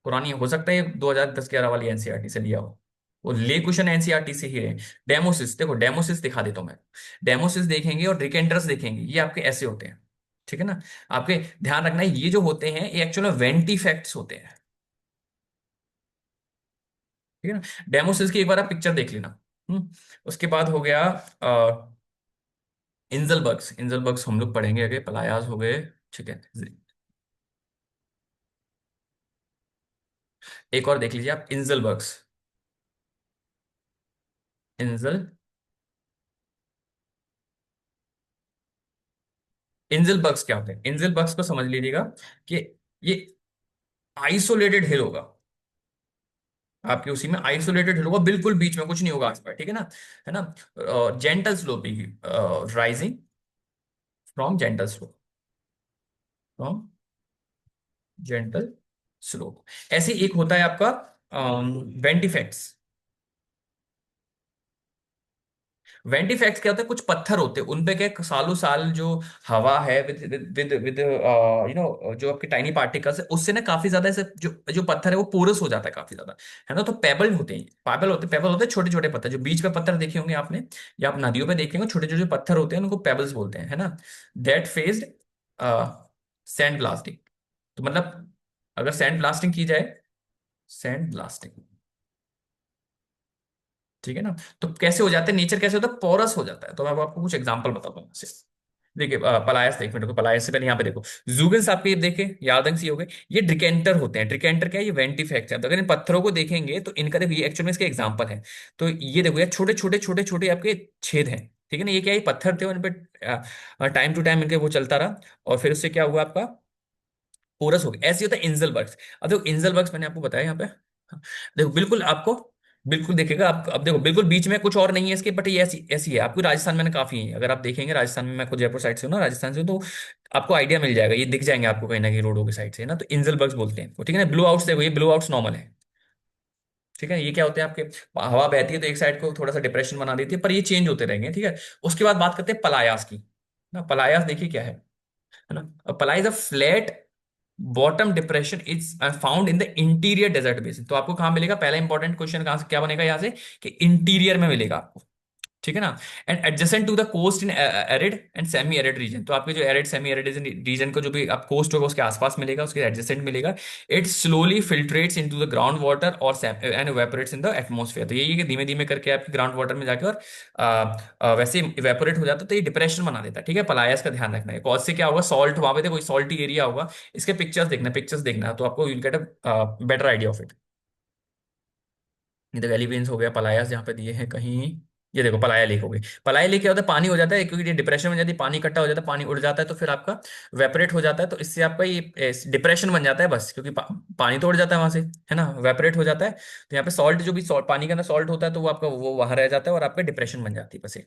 पुरानी हो सकता है, 2010-11 वाली एनसीईआरटी से लिया हो, वो ले क्वेश्चन एनसीईआरटी से ही रहे। डेमोसिस देखो, डेमोसिस दिखा देता हूं मैं। डेमोसिस देखेंगे और डिकेंटर्स देखेंगे, ये आपके ऐसे होते हैं, ठीक है ना। आपके ध्यान रखना है, ये जो होते हैं ये एक्चुअल में वेंटिफेक्ट्स होते हैं, ठीक है ना। डेमोसिस की एक बार आप पिक्चर देख लेना। उसके बाद हो गया इंजलबर्ग्स, इंजलबर्ग्स हम लोग पढ़ेंगे आगे, पलायास हो गए, ठीक है। एक और देख लीजिए आप, इंजलबर्ग्स, इंजल इंजल बग्स क्या होते हैं, इंजल बग्स को समझ लीजिएगा कि ये आइसोलेटेड हिल होगा, आपके उसी में आइसोलेटेड हिल होगा, बिल्कुल बीच में कुछ नहीं होगा आसपास, ठीक है ना। Gentle sloping, rising from gentle slope, from gentle slope. ऐसे एक होता है आपका वेंटिफेक्ट्स। वेंटिफेक्ट्स क्या होता है, कुछ पत्थर होते हैं उनपे क्या सालों साल जो हवा है विद विद विद जो आपके टाइनी पार्टिकल्स है, उससे ना काफी ज्यादा ऐसे जो जो पत्थर है वो पोरस हो जाता है काफी ज्यादा, है ना। तो पेबल होते हैं, पेबल होते हैं छोटे छोटे पत्थर, जो बीच में पत्थर देखे होंगे आपने, या आप नदियों पे देखेंगे, छोटे छोटे पत्थर होते हैं, उनको पेबल्स बोलते हैं, है ना। दैट फेस्ड सैंड ब्लास्टिंग, तो मतलब अगर सैंड ब्लास्टिंग की जाए, सैंड ब्लास्टिंग, ठीक है ना, तो कैसे हो जाता है, नेचर कैसे होता है, पोरस हो जाता है। तो मैं अब आपको कुछ एग्जांपल बताता हूँ इससे। देखिए पलायस, देख मिनट को, पलायस से पहले यहाँ पे देखो, जूगन्स आपके ये देखे यार्दंग सी हो गए, ये ड्रिकेंटर होते हैं। ड्रिकेंटर क्या है, ये वेंटिफेक्ट है। तो अगर इन पत्थरों को देखेंगे तो इनका देखो, ये एक्चुअल में इसके एग्जांपल है। तो ये देखो, ये छोटे छोटे छोटे छोटे आपके छेद हैं, ठीक है ना। ये क्या है, ये पत्थर थे, और इन पे टाइम टू टाइम इनके वो चलता रहा, और फिर उससे क्या हुआ आपका, पोरस हो गया। ऐसे ही होता है इंजलबर्ग्स। अब देखो इंजलबर्ग्स मैंने आपको बताया यहाँ पे, हाँ, देखो बिल्कुल आपको, बिल्कुल देखेगा आप, अब देखो बिल्कुल बीच में कुछ और नहीं है इसके, बट ये ऐसी ऐसी है। आपको राजस्थान में ना काफी है, अगर आप देखेंगे राजस्थान में, मैं खुद जयपुर साइड से हूँ ना, राजस्थान से हूं, तो आपको आइडिया मिल जाएगा, ये दिख जाएंगे आपको कहीं ना कहीं रोडों की साइड से ना। तो इंजलबर्ग्स बोलते हैं इनको, ठीक है ना। ब्लो आउट्स देखो, ये ब्लो आउट्स नॉर्मल है, ठीक है। ये क्या होते हैं आपके, हवा बहती है तो एक साइड को थोड़ा सा डिप्रेशन बना देती है, पर ये चेंज होते रहेंगे, ठीक है। उसके बाद बात करते हैं पलायास की ना। पलायास देखिए क्या है ना। Playa is a flat bottom depression, is found in the interior desert basin. तो आपको कहां मिलेगा, पहला इंपॉर्टेंट क्वेश्चन कहां से क्या बनेगा यहां से, कि इंटीरियर में मिलेगा आपको, ठीक है ना। And adjacent to the coast in arid and semi arid region. तो आपके जो एरिड सेमी एरिड रीजन को जो भी आप कोस्ट होगा उसके आसपास मिलेगा, उसके एडजेसेंट मिलेगा। It slowly filtrates into the ground water और and evaporates in the atmosphere. तो यही है कि धीमे धीमे करके आपके ग्राउंड वाटर में जाके और वैसे इवेपोरेट हो जाता है, तो ये डिप्रेशन बना देता है, ठीक है। पलायस का ध्यान रखना है, कॉज से क्या होगा, सॉल्ट वहां पे कोई सॉल्टी एरिया होगा। इसके पिक्चर्स देखना तो आपको will get a better idea of it. ये देखो एलिवेंस हो गया, पलायस जहाँ पे दिए हैं कहीं, ये देखो पलाया लेक हो गई। पलाया लेक क्या होता है, पानी हो जाता है, क्योंकि ये डिप्रेशन में जाती है, पानी इकट्ठा हो जाता है, पानी उड़ जाता है, तो फिर आपका वेपरेट हो जाता है, तो इससे आपका ये डिप्रेशन बन जाता है बस, क्योंकि पानी तो उड़ जाता है वहां से, है ना, वेपरेट हो जाता है। तो यहाँ पे सॉल्ट, जो भी सॉल्ट पानी के अंदर सॉल्ट होता है, तो वो आपका वो वहां रह जाता है, और आपका डिप्रेशन बन जाती है बस ये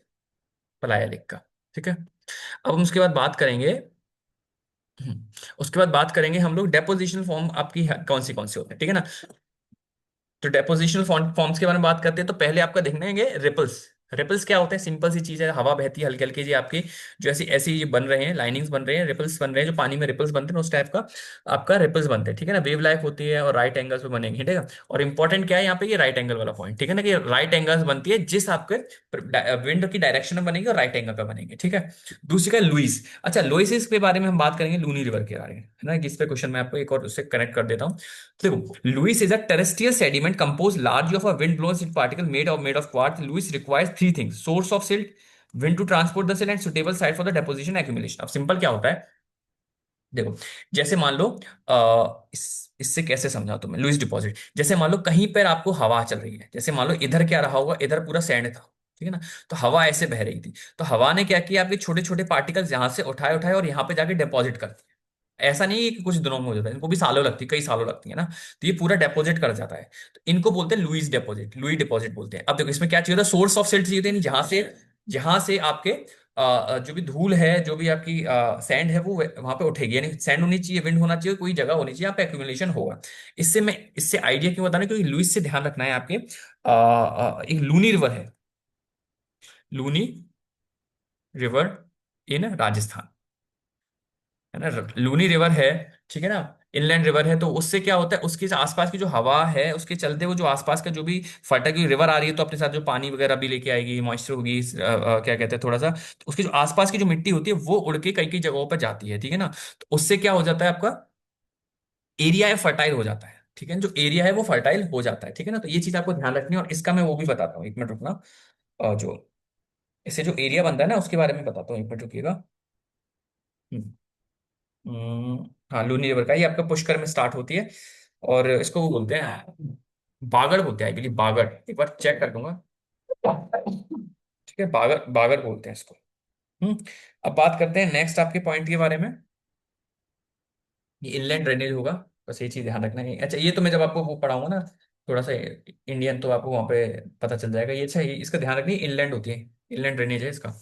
पलाया लेक का, ठीक है। अब हम उसके बाद बात करेंगे, उसके बाद बात करेंगे हम लोग डेपोजिशन फॉर्म आपकी कौन सी होते हैं, ठीक है ना। तो डेपोजिशनल फॉर्म्स के बारे में बात करते हैं, तो पहले आपका देखना है रिपल्स। रिपल्स क्या होते हैं, सिंपल सी चीज है, हवा बहती है हल्की हल्की जी आपकी, जो ऐसी ऐसी ये बन रहे हैं, लाइनिंग्स बन रहे हैं, रिपल्स बन रहे हैं, जो पानी में रिपल्स बनते हैं उस टाइप का आपका रिपल्स बनते हैं, ठीक है ना। वेव लाइफ होती है और राइट एंगल्स पे बनेंगे, ठीक है। और इंपॉर्टेंट क्या है यहाँ पे, ये राइट एंगल वाला पॉइंट, ठीक है ना, कि राइट एंगल्स बनती है जिस आपके विंड की डायरेक्शन में बनेगी, और राइट एंगल पे बनेंगे, ठीक है। दूसरी का लुइस। अच्छा, लुइस के बारे में हम बात करेंगे लूनी रिवर के बारे में, है ना, जिस पे क्वेश्चन मैं आपको एक और उससे कनेक्ट कर देता हूँ। देखो, Lewis is a terrestrial sediment composed largely of a wind-blown silt particle made of quartz. Lewis requires three things: source of silt, wind to transport the silt, and suitable site for the deposition accumulation. अब simple क्या होता है, देखो, जैसे मान लो इससे कैसे समझा तुम्हें, लुइस डिपॉजिट, जैसे मान लो कहीं पर आपको हवा चल रही है, जैसे मान लो इधर क्या रहा होगा, इधर पूरा सैंड था, ठीक है ना। तो हवा ऐसे बह रही थी, तो हवा ने क्या किया, आपके छोटे छोटे पार्टिकल्स यहां से उठाए उठाए और यहाँ पे जाके डिपॉजिट कर दिए। ऐसा नहीं है कि कुछ दिनों में हो जाता है, इनको भी सालों लगती है, कई सालों लगती है ना। तो ये पूरा डिपॉजिट कर जाता है, तो इनको बोलते हैं लुईस डिपॉजिट, लुई डिपॉजिट बोलते हैं। अब देखो इसमें क्या चाहिए होता है, सोर्स ऑफ सिल्ट चाहिए होती है, जहां से आपके जो भी धूल है, जो भी आपकी सैंड है, वो वहां पे उठेगी, यानी सैंड होनी चाहिए, विंड होना चाहिए, कोई जगह होनी चाहिए यहाँ पे एक्यूमुलेशन होगा। इससे आइडिया क्यों बता रहा हूं, क्योंकि लुईस से ध्यान रखना है आपके, एक लूनी रिवर है, लूनी रिवर इन राजस्थान, है ना, लूनी रिवर है, ठीक है ना, इनलैंड रिवर है। तो उससे क्या होता है, उसके आसपास की जो हवा है उसके चलते वो जो आसपास का जो भी फटा की रिवर आ रही है, तो अपने साथ जो पानी वगैरह भी लेके आएगी, मॉइस्चर होगी, क्या कहते हैं थोड़ा सा, तो उसकी जो आसपास की जो मिट्टी होती है वो उड़ के कई कई जगहों पर जाती है, ठीक है ना। तो उससे क्या हो जाता है, आपका एरिया है फर्टाइल हो जाता है, ठीक है, जो एरिया है वो फर्टाइल हो जाता है, ठीक है ना। तो ये चीज आपको ध्यान रखनी है, और इसका मैं वो भी बताता हूँ, एक मिनट रुकना। जो इससे जो एरिया बनता है ना उसके बारे में बताता हूँ, एक मिनट रुकिएगा। हम्म। हाँ, लूनी रिवर का, ये आपका पुष्कर में स्टार्ट होती है, और इसको वो बोलते हैं बागड़ बोलते हैं, आई बिलीव बागड़, एक बार चेक कर दूंगा, ठीक है, बागड़ बागड़ बोलते हैं इसको। हम्म। अब बात करते हैं नेक्स्ट आपके पॉइंट के बारे में, ये इनलैंड ड्रेनेज होगा, बस ये चीज ध्यान रखना है। अच्छा, ये तो मैं जब आपको वो पढ़ाऊंगा ना थोड़ा सा इंडियन, तो आपको वहां पे पता चल जाएगा ये। अच्छा, इसका ध्यान रखिए, इनलैंड होती है, इनलैंड ड्रेनेज है इसका,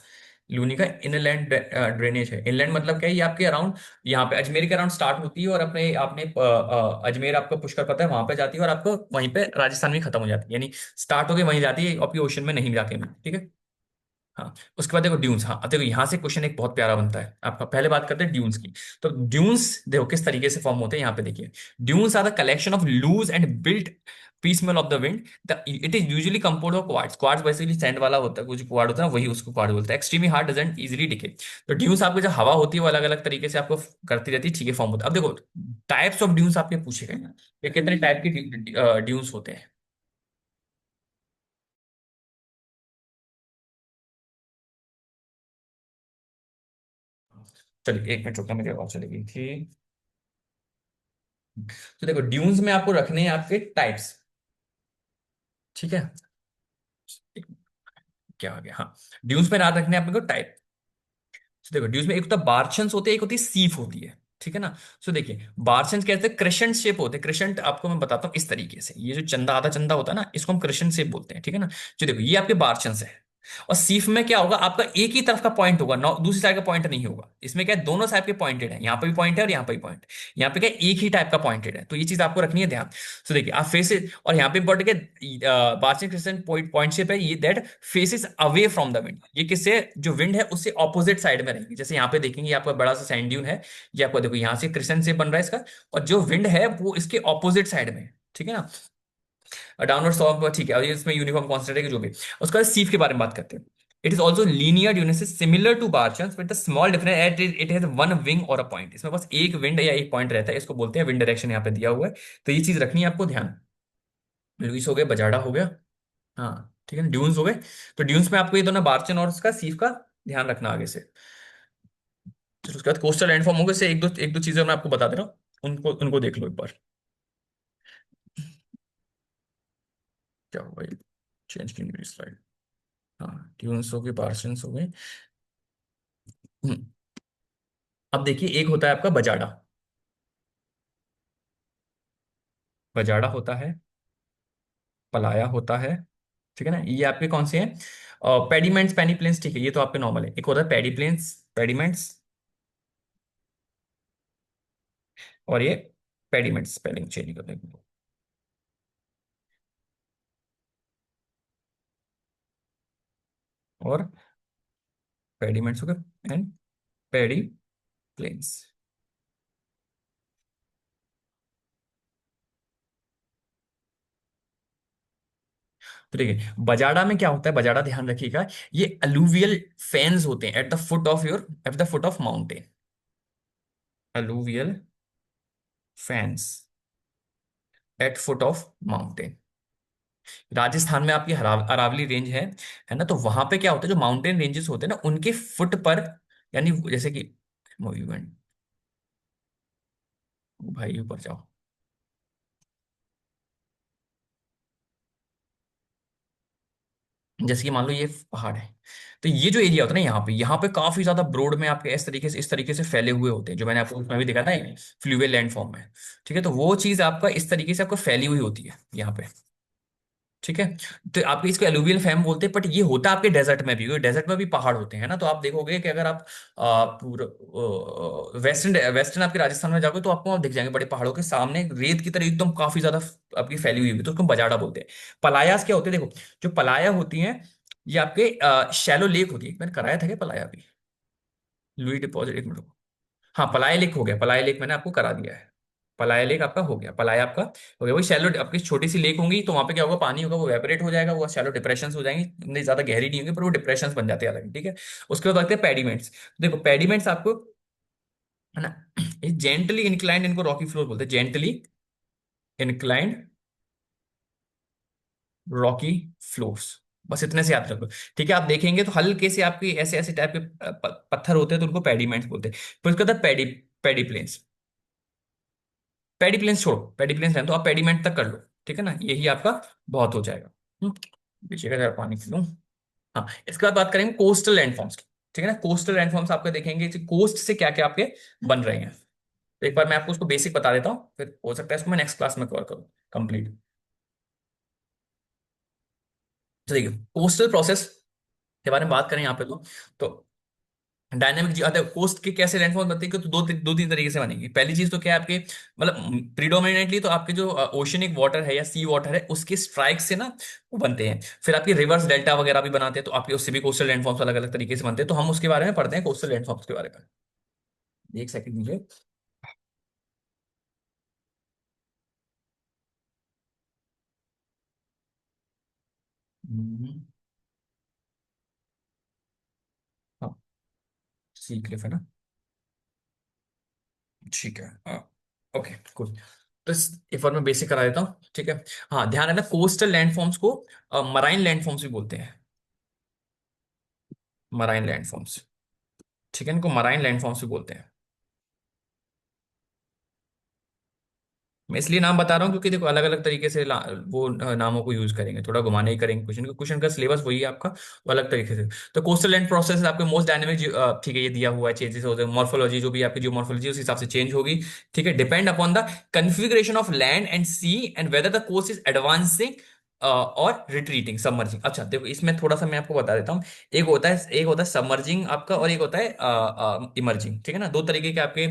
लूनी का इनलैंड ड्रेनेज है। इनलैंड मतलब क्या है, ये आपके अराउंड, यहाँ पे अजमेर के अराउंड स्टार्ट होती है, और अपने आपने अजमेर आपका पुष्कर पता है, वहां पे जाती है, और आपको वहीं पे राजस्थान में खत्म हो जाती है, यानी स्टार्ट होके वहीं जाती है, आपकी ओशन में नहीं जाके, ठीक है। हाँ, उसके बाद देखो ड्यून्स। हाँ, अब देखो यहाँ से क्वेश्चन एक बहुत प्यारा बनता है आपका, पहले बात करते हैं ड्यून्स की। तो ड्यून्स देखो किस तरीके से फॉर्म होते हैं, यहाँ पे देखिए, dunes are the collection of loose and built piecemeal of the wind, the it is usually composed of quartz. Quartz basically sand वाला होता है, कुछ क्वार्ट होता है ना, वही उसको क्वार्ट बोलते हैं। Extremely hard, doesn't easily decay. तो ड्यून्स आपको जो हवा होती है वो अलग अलग तरीके से आपको करती रहती है, ठीक है, फॉर्म होता है। अब देखो टाइप्स ऑफ ड्यून्स आपके पूछे गए हैं कि कितने टाइप के ड्यून्स होते हैं। चलिए एक मिनट रुकना, मेरी आवाज चली गई थी। तो देखो ड्यून्स में आपको रखने हैं आपके टाइप्स, ठीक है। क्या आ गया, हाँ। ड्यून्स में याद रखने हैं आपको टाइप। तो देखो ड्यूज में एक तो बारचंस होते हैं, एक होती है सीफ होती है, ठीक है ना। सो देखिए बारचंस कैसे क्रिसेंट शेप होते हैं। क्रिसेंट आपको मैं बताता हूँ इस तरीके से, ये जो चंदा आधा चंदा होता है ना, इसको हम क्रिसेंट शेप बोलते हैं, ठीक है ना। जो देखो ये आपके बारचंस है। और सीफ में क्या होगा, आपका एक ही तरफ का पॉइंट होगा, दूसरी साइड का पॉइंट नहीं होगा। इसमें क्या है, दोनों साइड के पॉइंटेड है, यहाँ पे भी पॉइंट है और यहाँ पे भी पॉइंट। यहाँ पे क्या है, एक ही टाइप का पॉइंटेड है, तो ये चीज आपको रखनी है ध्यान। सो देखिए आप फेसेस, और यहाँ पे इंपॉर्टेंट है बारचंस क्रिसेंट पॉइंट पॉइंट शेप है ये, that faces away from the wind. ये किससे, जो विंड है उससे ऑपोजिट साइड में रहेंगी। जैसे यहाँ पे देखेंगे, ये आपका बड़ा सा सैंड ड्यून है, ये आपको देखो यहाँ से क्रिसेंट से बन रहा है इसका, और जो विंड है वो इसके ऑपोजिट साइड में है, ठीक है ना। डाउनवर्ड स्लॉप, ठीक है, और ये इसमें यूनिफॉर्म कांस्टेंट है कि जो भी। उसका सीफ के बारे में बात करते हैं। It is also linear unices similar to barchans with the small difference at it has one wing or a point. इसमें बस एक विंड या एक पॉइंट रहता है, इसको बोलते हैं विंड डायरेक्शन, यहाँ पे दिया हुआ है। तो ये चीज रखनी है आपको ध्यान। लुइस हो गया, बजाडा हो गया, हाँ ठीक है ना, ड्यून्स हो गए। तो ड्यून्स में आपको ये दोनों बारचन और उसका सीफ का ध्यान रखना आगे से। फिर उसके बाद कोस्टल लैंडफॉर्म होंगे, से एक दो चीजें मैं आपको बता दे रहा हूँ, उनको उनको देख लो एक बार। क्या हुआ ये, चेंज की मेरी स्लाइड। हाँ ड्यून्स हो गए, बारचन्स हो गए। हम्म, अब देखिए एक होता है आपका बजाडा। बजाडा होता है, पलाया होता है, ठीक है ना। ये आपके कौन से हैं, पेडिमेंट्स पेनीप्लेन्स, ठीक है, ये तो आपके नॉर्मल है। एक होता है पेडीप्लेन्स, पेडिमेंट्स, और ये पेडिमेंट्स, स्पेलिंग चेंज कर देंगे। और पेडिमेंट्स हो गए एंड पेडी प्लेन्स। तो देखिए बजाड़ा में क्या होता है, बजाड़ा ध्यान रखिएगा, ये अलूवियल फैंस होते हैं at the foot of your, at the foot of mountain. Alluvial fans at foot of mountain. Rajasthan में आपकी अरावली रेंज है ना, तो वहां पे क्या होता है, जो माउंटेन रेंजेस होते हैं ना उनके फुट पर, यानी जैसे कि मूवमेंट, भाई ऊपर जाओ। जैसे कि मान लो ये पहाड़ है, तो ये जो एरिया होता है ना, यहाँ पे काफी ज्यादा ब्रोड में आपके इस तरीके से फैले हुए होते हैं, जो मैंने आपको उसमें भी दिखा था, फ्लूवियल लैंड फॉर्म में। ठीक है, तो वो चीज आपका इस तरीके से आपको फैली हुई होती है यहाँ पे, ठीक है। तो आपके इसको एलुवियल फैम बोलते हैं, बट ये होता है आपके डेजर्ट में भी, क्योंकि डेजर्ट में भी पहाड़ होते हैं ना। तो आप देखोगे कि अगर आप पूरा वेस्टर्न वेस्टर्न आपके राजस्थान में जाओगे, तो आपको वहाँ दिख जाएंगे बड़े पहाड़ों के सामने रेत की तरह एकदम काफी ज्यादा आपकी फैली हुई होगी, तो उसको बजाड़ा बोलते हैं। पलायास क्या होते हैं, देखो जो पलाया होती हैं, ये आपके शैलो लेक होती है। मैंने कराया था क्या पलाया भी, लुई डिपॉजिट, एक मिनट। हाँ पलाय लेक हो गया, पलाय लेक मैंने आपको करा दिया है। पलाय लेक आपका हो गया, पलाय आपका हो गया। वही शैलो आपकी छोटी सी लेक होंगी, तो वहां पे क्या होगा, पानी होगा वो वेपरेट हो जाएगा, वो शैलो डिप्रेशन हो जाएंगे, इतनी ज्यादा गहरी नहीं होंगी, पर वो डिप्रेशन बन जाते हैं अलग, ठीक है। उसके बाद आते हैं पेडिमेंट्स। देखो पेडिमेंट्स आपको, है ना, ये जेंटली इंक्लाइंड, इनको रॉकी फ्लोर बोलते हैं, जेंटली इंक्लाइंड रॉकी फ्लोर्स। बस इतने से याद रखो, ठीक है। आप देखेंगे तो हल्के से आपके ऐसे ऐसे टाइप के पत्थर होते हैं, तो उनको पेडिमेंट्स बोलते हैं। फिर उसके बाद पेडी पेडी प्लेन्स। पेडी प्लेन्स छोड़ो, पेडी प्लेन्स रहने दो, आप पेडीमेंट तक कर लो, ठीक है ना, यही आपका बहुत हो जाएगा। पीछे का जरा पानी पी लूं। हाँ इसके बाद बात करेंगे कोस्टल लैंडफॉर्म्स की, ठीक है ना। कोस्टल लैंडफॉर्म्स आपके देखेंगे कि कोस्ट से क्या क्या आपके बन रहे हैं। तो एक बार मैं आपको उसको बेसिक बता देता हूँ, फिर हो सकता है इसको मैं नेक्स्ट क्लास में कवर करूँ कंप्लीट। तो देखिए कोस्टल प्रोसेस के बारे में बात करें यहाँ पे, तो डायनेमिक कोस्ट के कैसे लैंडफॉर्म बनते हैं, कि तो दो तीन तरीके से बनेगी। पहली चीज तो क्या है आपके, मतलब प्रीडोमिनेटली तो आपके जो ओशनिक वाटर है या सी वाटर है, उसके स्ट्राइक से ना वो बनते हैं। फिर आपके रिवर्स डेल्टा वगैरह भी बनाते हैं, तो आपके उससे भी कोस्टल लैंडफॉर्म्स अलग अलग तरीके से बनते हैं। तो हम उसके बारे में पढ़ते हैं, कोस्टल लैंडफॉर्म्स के बारे में। एक सेकंड मुझे। हाँ, सी क्लिफ है ना। ठीक है। Okay cool. तो एक बार मैं बेसिक करा देता हूँ, ठीक है। हाँ, ध्यान है ना, कोस्टल लैंडफॉर्म्स को मराइन लैंडफॉर्म्स भी बोलते हैं। मराइन लैंडफॉर्म्स, ठीक है, इनको मराइन लैंडफॉर्म्स भी बोलते हैं। मैं इसलिए नाम बता रहा हूँ क्योंकि देखो अलग अलग तरीके से वो नामों को यूज करेंगे, थोड़ा घुमाने ही करेंगे क्वेश्चन को, क्वेश्चन का सिलेबस वही है आपका, वो अलग तरीके से। तो कोस्टल लैंड प्रोसेस आपके मोस्ट डायनेमिक, ठीक है, ये दिया हुआ है, चेंजेस होते हैं, मॉर्फोलॉजी जो भी आपकी जो मॉर्फोलॉजी उस हिसाब से चेंज होगी। ठीक है, depend upon the configuration of land and sea and whether the coast is advancing और रिट्रीटिंग, सबमर्जिंग। अच्छा देखो, इसमें थोड़ा सा मैं आपको बता देता हूँ। एक होता है सबमर्जिंग आपका, और एक होता है इमर्जिंग, ठीक है ना। दो तरीके के आपके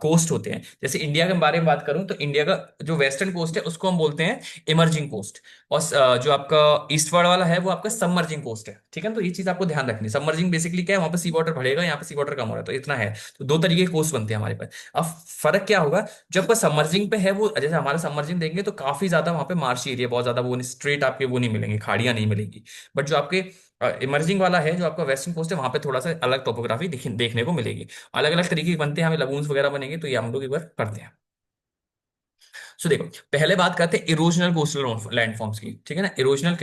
कोस्ट होते हैं। जैसे इंडिया के बारे में बात करूं तो इंडिया का जो वेस्टर्न कोस्ट है उसको हम बोलते हैं इमर्जिंग कोस्ट, और जो आपका ईस्टवर्ड वाला है वो आपका सबमर्जिंग कोस्ट है, ठीक है ना। तो ये चीज आपको ध्यान रखनी है। सबमर्जिंग बेसिकली क्या है, वहां पे सी वाटर बढ़ेगा, यहाँ पे सी वाटर कम हो रहा है, तो इतना है। तो दो तरीके के कोस्ट बनते हैं हमारे पास। अब फर्क क्या होगा, जब आपका सबमर्जिंग पे है वो, जैसे हमारा सबमर्जिंग देंगे तो काफी ज्यादा वहां पे मार्शी एरिया, बहुत ज्यादा वो स्ट्रेट आपके वो नहीं मिलेंगे, खाड़ियां नहीं मिलेंगी। बट जो आपके इमर्जिंग वाला है, जो आपका वेस्टर्न कोस्ट है, वहां पे थोड़ा सा अलग टोपोग्राफी देखने को मिलेगी। अलग अलग तरीके के बनते हैं, हमें लगून्स वगैरह बनेंगे, तो ये हम लोग एक बार पढ़ते हैं। सो देखो, पहले बात करते हैं इरोजनल कोस्टल लैंडफॉर्म्स की, ठीक है ना। इरोजनल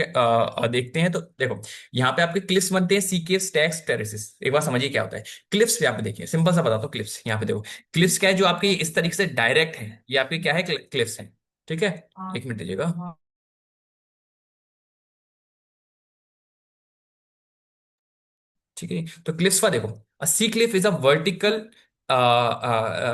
देखते हैं तो देखो, यहाँ पे आपके क्लिफ्स बनते हैं, सी केव्स, स्टैक्स, टेरेसेस। एक बार समझिए क्या होता है क्लिफ्स। यहाँ पे देखिए, सिंपल सा बताता हूँ क्लिफ्स। यहाँ पे देखो, क्लिफ्स क्या है, जो आपके इस तरीके से डायरेक्ट है, ये आपके क्या है, क्लिफ्स है, ठीक है। एक मिनट दीजिएगा। ठीक है, तो क्लिफ्स का देखो, a sea cliff is a vertical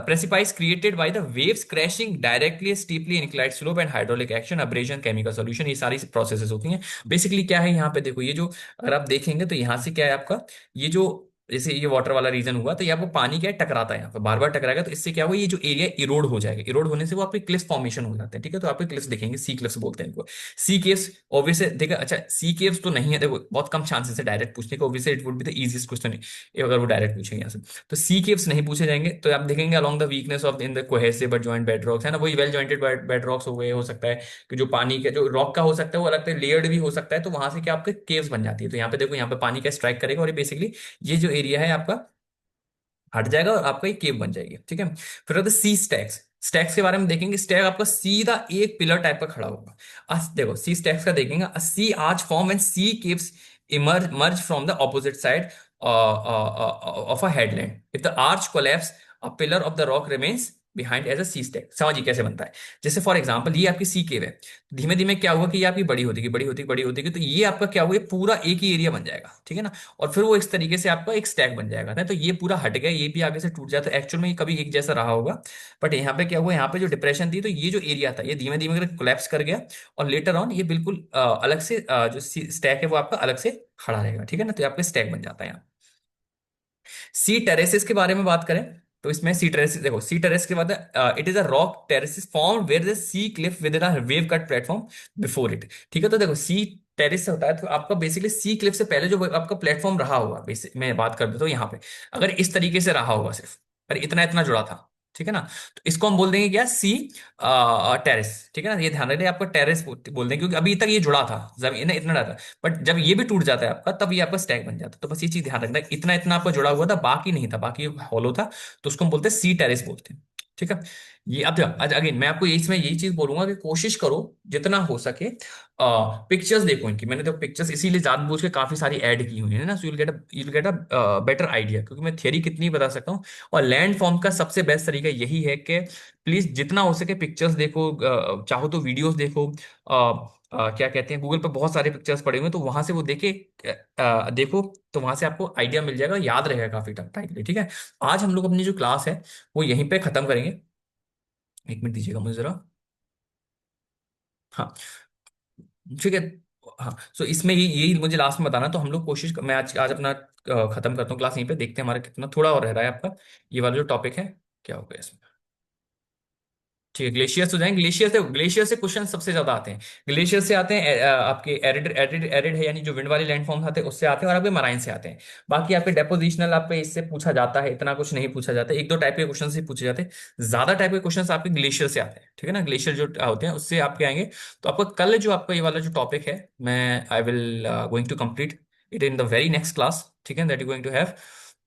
precipice created by the waves crashing directly steeply inclined slope and hydraulic action abrasion chemical solution, ये सारी प्रोसेसेस होती हैं। बेसिकली क्या है यहाँ पे देखो, ये जो अगर आप देखेंगे तो यहाँ से क्या है आपका, ये जो जैसे ये वाटर वाला रीजन हुआ, तो ये आपको पानी क्या है टकराता है, यहाँ पे बार बार टकराएगा, तो इससे क्या हुआ, ये जो एरिया इरोड हो जाएगा, इरोड होने से वो आपके क्लिफ फॉर्मेशन हो जाते हैं, ठीक है। तो आपके क्लिफ्स दिखेंगे, सी क्लिफ्स बोलते हैं इनको। सी केव्स ऑब्वियसली देखा, अच्छा सी केव्स तो नहीं है, देखो बहुत कम चांसेस है डायरेक्ट पूछने का, obviously it would be the easiest question अगर वो डायरेक्ट पूछेंगे यहाँ से। तो सी केव्स नहीं पूछे जाएंगे, तो आप देखेंगे along the weakness of in the cohesive butt joint bed rocks, है ना, वही वेल जॉइंटेड बेड रॉक्स हो गए, हो सकता है कि जो पानी के जो रॉक का हो सकता है वो अलग लेयर्ड भी हो सकता है, तो वहां से क्या आपके केव्स बन जाती है। तो यहाँ पे देखो, यहाँ पे पानी का स्ट्राइक करेगा, और ये बेसिकली ये जो एरिया है आपका हट जाएगा, और आपका एक केव बन जाएगी, ठीक है। फिर होता है सी स्टैक्स। स्टैक्स के बारे में देखेंगे, स्टैक आपका सीधा एक पिलर टाइप का खड़ा होगा। देखो सी स्टैक्स का देखेंगे, sea arch form and sea caves emerge merge from the opposite side of a headland. If the arch collapse, a pillar of the rock remains behind as a sea stack. समझिए कैसे बनता है। जैसे for example ये आपकी सी केव है, धीमे धीमे क्या होगा कि ये आपकी बड़ी होती है, बड़ी होती है, बड़ी होती है, तो ये आपका क्या होगा, ये पूरा एक ही एरिया बन जाएगा, ठीक है ना। और फिर वो इस तरीके से आपका एक स्टैक बन जाएगा ना, तो ये पूरा हट गया, ये भी आगे से टूट जाता है, एक्चुअल में ये कभी एक जैसा रहा होगा। बट यहाँ पे क्या हुआ, यहाँ पे जो डिप्रेशन थी, तो ये जो एरिया था ये धीमे धीमे करके कोलैप्स कर गया, और लेटर ऑन ये बिल्कुल अलग से जो स्टैक है वो आपका अलग से खड़ा रहेगा, ठीक है ना। तो ये आपका स्टैक बन जाता है यहाँ। सी टेरेसेस के बारे में बात करें तो इसमें सी टेरेसेस देखो, सी टेरेस के बाद it is a rock terraces form where the sea cliff with in a wave cut platform before it, ठीक है। तो देखो सी टेरेस से होता है, तो आपका बेसिकली सी क्लिफ से पहले जो आपका प्लेटफॉर्म रहा होगा, बेसिक मैं बात कर देता हूँ यहाँ पे, अगर इस तरीके से रहा होगा सिर्फ, पर इतना इतना जुड़ा था, ठीक है ना, तो इसको हम बोल देंगे क्या, सी टेरेस, ठीक है ना। ये ध्यान रखिए, आपको टेरेस बोल देंगे, क्योंकि अभी तक ये जुड़ा था, जमीन इतना जुड़ा था, बट जब ये भी टूट जाता है आपका, तब ये आपका स्टैक बन जाता है। तो बस ये चीज ध्यान रखना है, इतना इतना आपका जुड़ा हुआ था, बाकी नहीं था, बाकी हॉलो था, तो उसको हम बोलते हैं सी टेरेस बोलते हैं, ठीक है। ये अब आज अगेन मैं आपको इसमें यही चीज बोलूंगा कि कोशिश करो जितना हो सके, पिक्चर्स देखो इनकी। मैंने तो पिक्चर्स इसीलिए जानबूझ के काफी सारी ऐड की हुई है ना, so you will get a better idea, क्योंकि मैं थियरी कितनी बता सकता हूँ। और लैंड फॉर्म का सबसे बेस्ट तरीका यही है कि प्लीज जितना हो सके पिक्चर्स देखो, चाहो तो वीडियोस देखो, क्या कहते हैं, गूगल पे बहुत सारे पिक्चर्स पड़े हुए हैं, तो वहां से वो देखो, तो वहां से आपको आइडिया मिल जाएगा, याद रहेगा काफी टाइम के लिए, ठीक है। आज हम लोग अपनी जो क्लास है वो यहीं पे खत्म करेंगे। एक मिनट दीजिएगा मुझे जरा। हाँ, ठीक है। हाँ, सो इसमें यही मुझे लास्ट में बताना, तो हम लोग मैं आज आज अपना खत्म करता हूँ क्लास यहीं पे, देखते हैं हमारा कितना थोड़ा और रह रहा है आपका, ये वाला जो टॉपिक है क्या होगा इसमें। ठीक है, ग्लेशियर्स हो जाएंगे। ग्लेशियर से, ग्लेशियर से क्वेश्चन सबसे ज्यादा आते हैं। ग्लेशियर से आते हैं आपके एरिड एरिड एरिड है, यानी जो विंड वाली लैंडफॉर्म आते हैं उससे आते हैं, और आपके मराइन से आते हैं। बाकी आपके डेपोजिशनल आप पे इससे पूछा जाता है, इतना कुछ नहीं पूछा जाता है, एक दो टाइप के क्वेश्चन से पूछे जाते हैं। ज्यादा टाइप के क्वेश्चन आपके ग्लेशियर से आते हैं, ठीक है ना, ग्लेशियर जो होते हैं उससे आपके आएंगे। तो आपका कल जो आपका ये वाला जो टॉपिक है, मैं I will going to complete it in the very next class, ठीक है, that you going to have.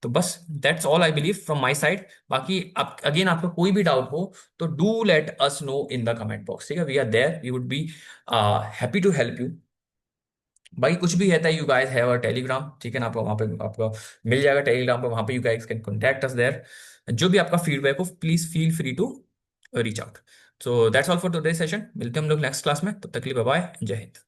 तो बस that's all I believe from my side. बाकी आप अगेन आपको कोई भी डाउट हो तो do let us know in the comment box, ठीक है, we are there, we would be happy to help you. भाई कुछ भी है, you guys have a Telegram, ठीक है ना, आपको वहाँ पे आपको मिल जाएगा टेलीग्राम पे, वहाँ पे you guys can contact us there. जो भी आपका फीडबैक हो please feel free to reach out. So that's all for today session, मिलते हैं हम लोग नेक्स्ट क्लास में, तब तक के लिए बाय बाय, जय हिंद।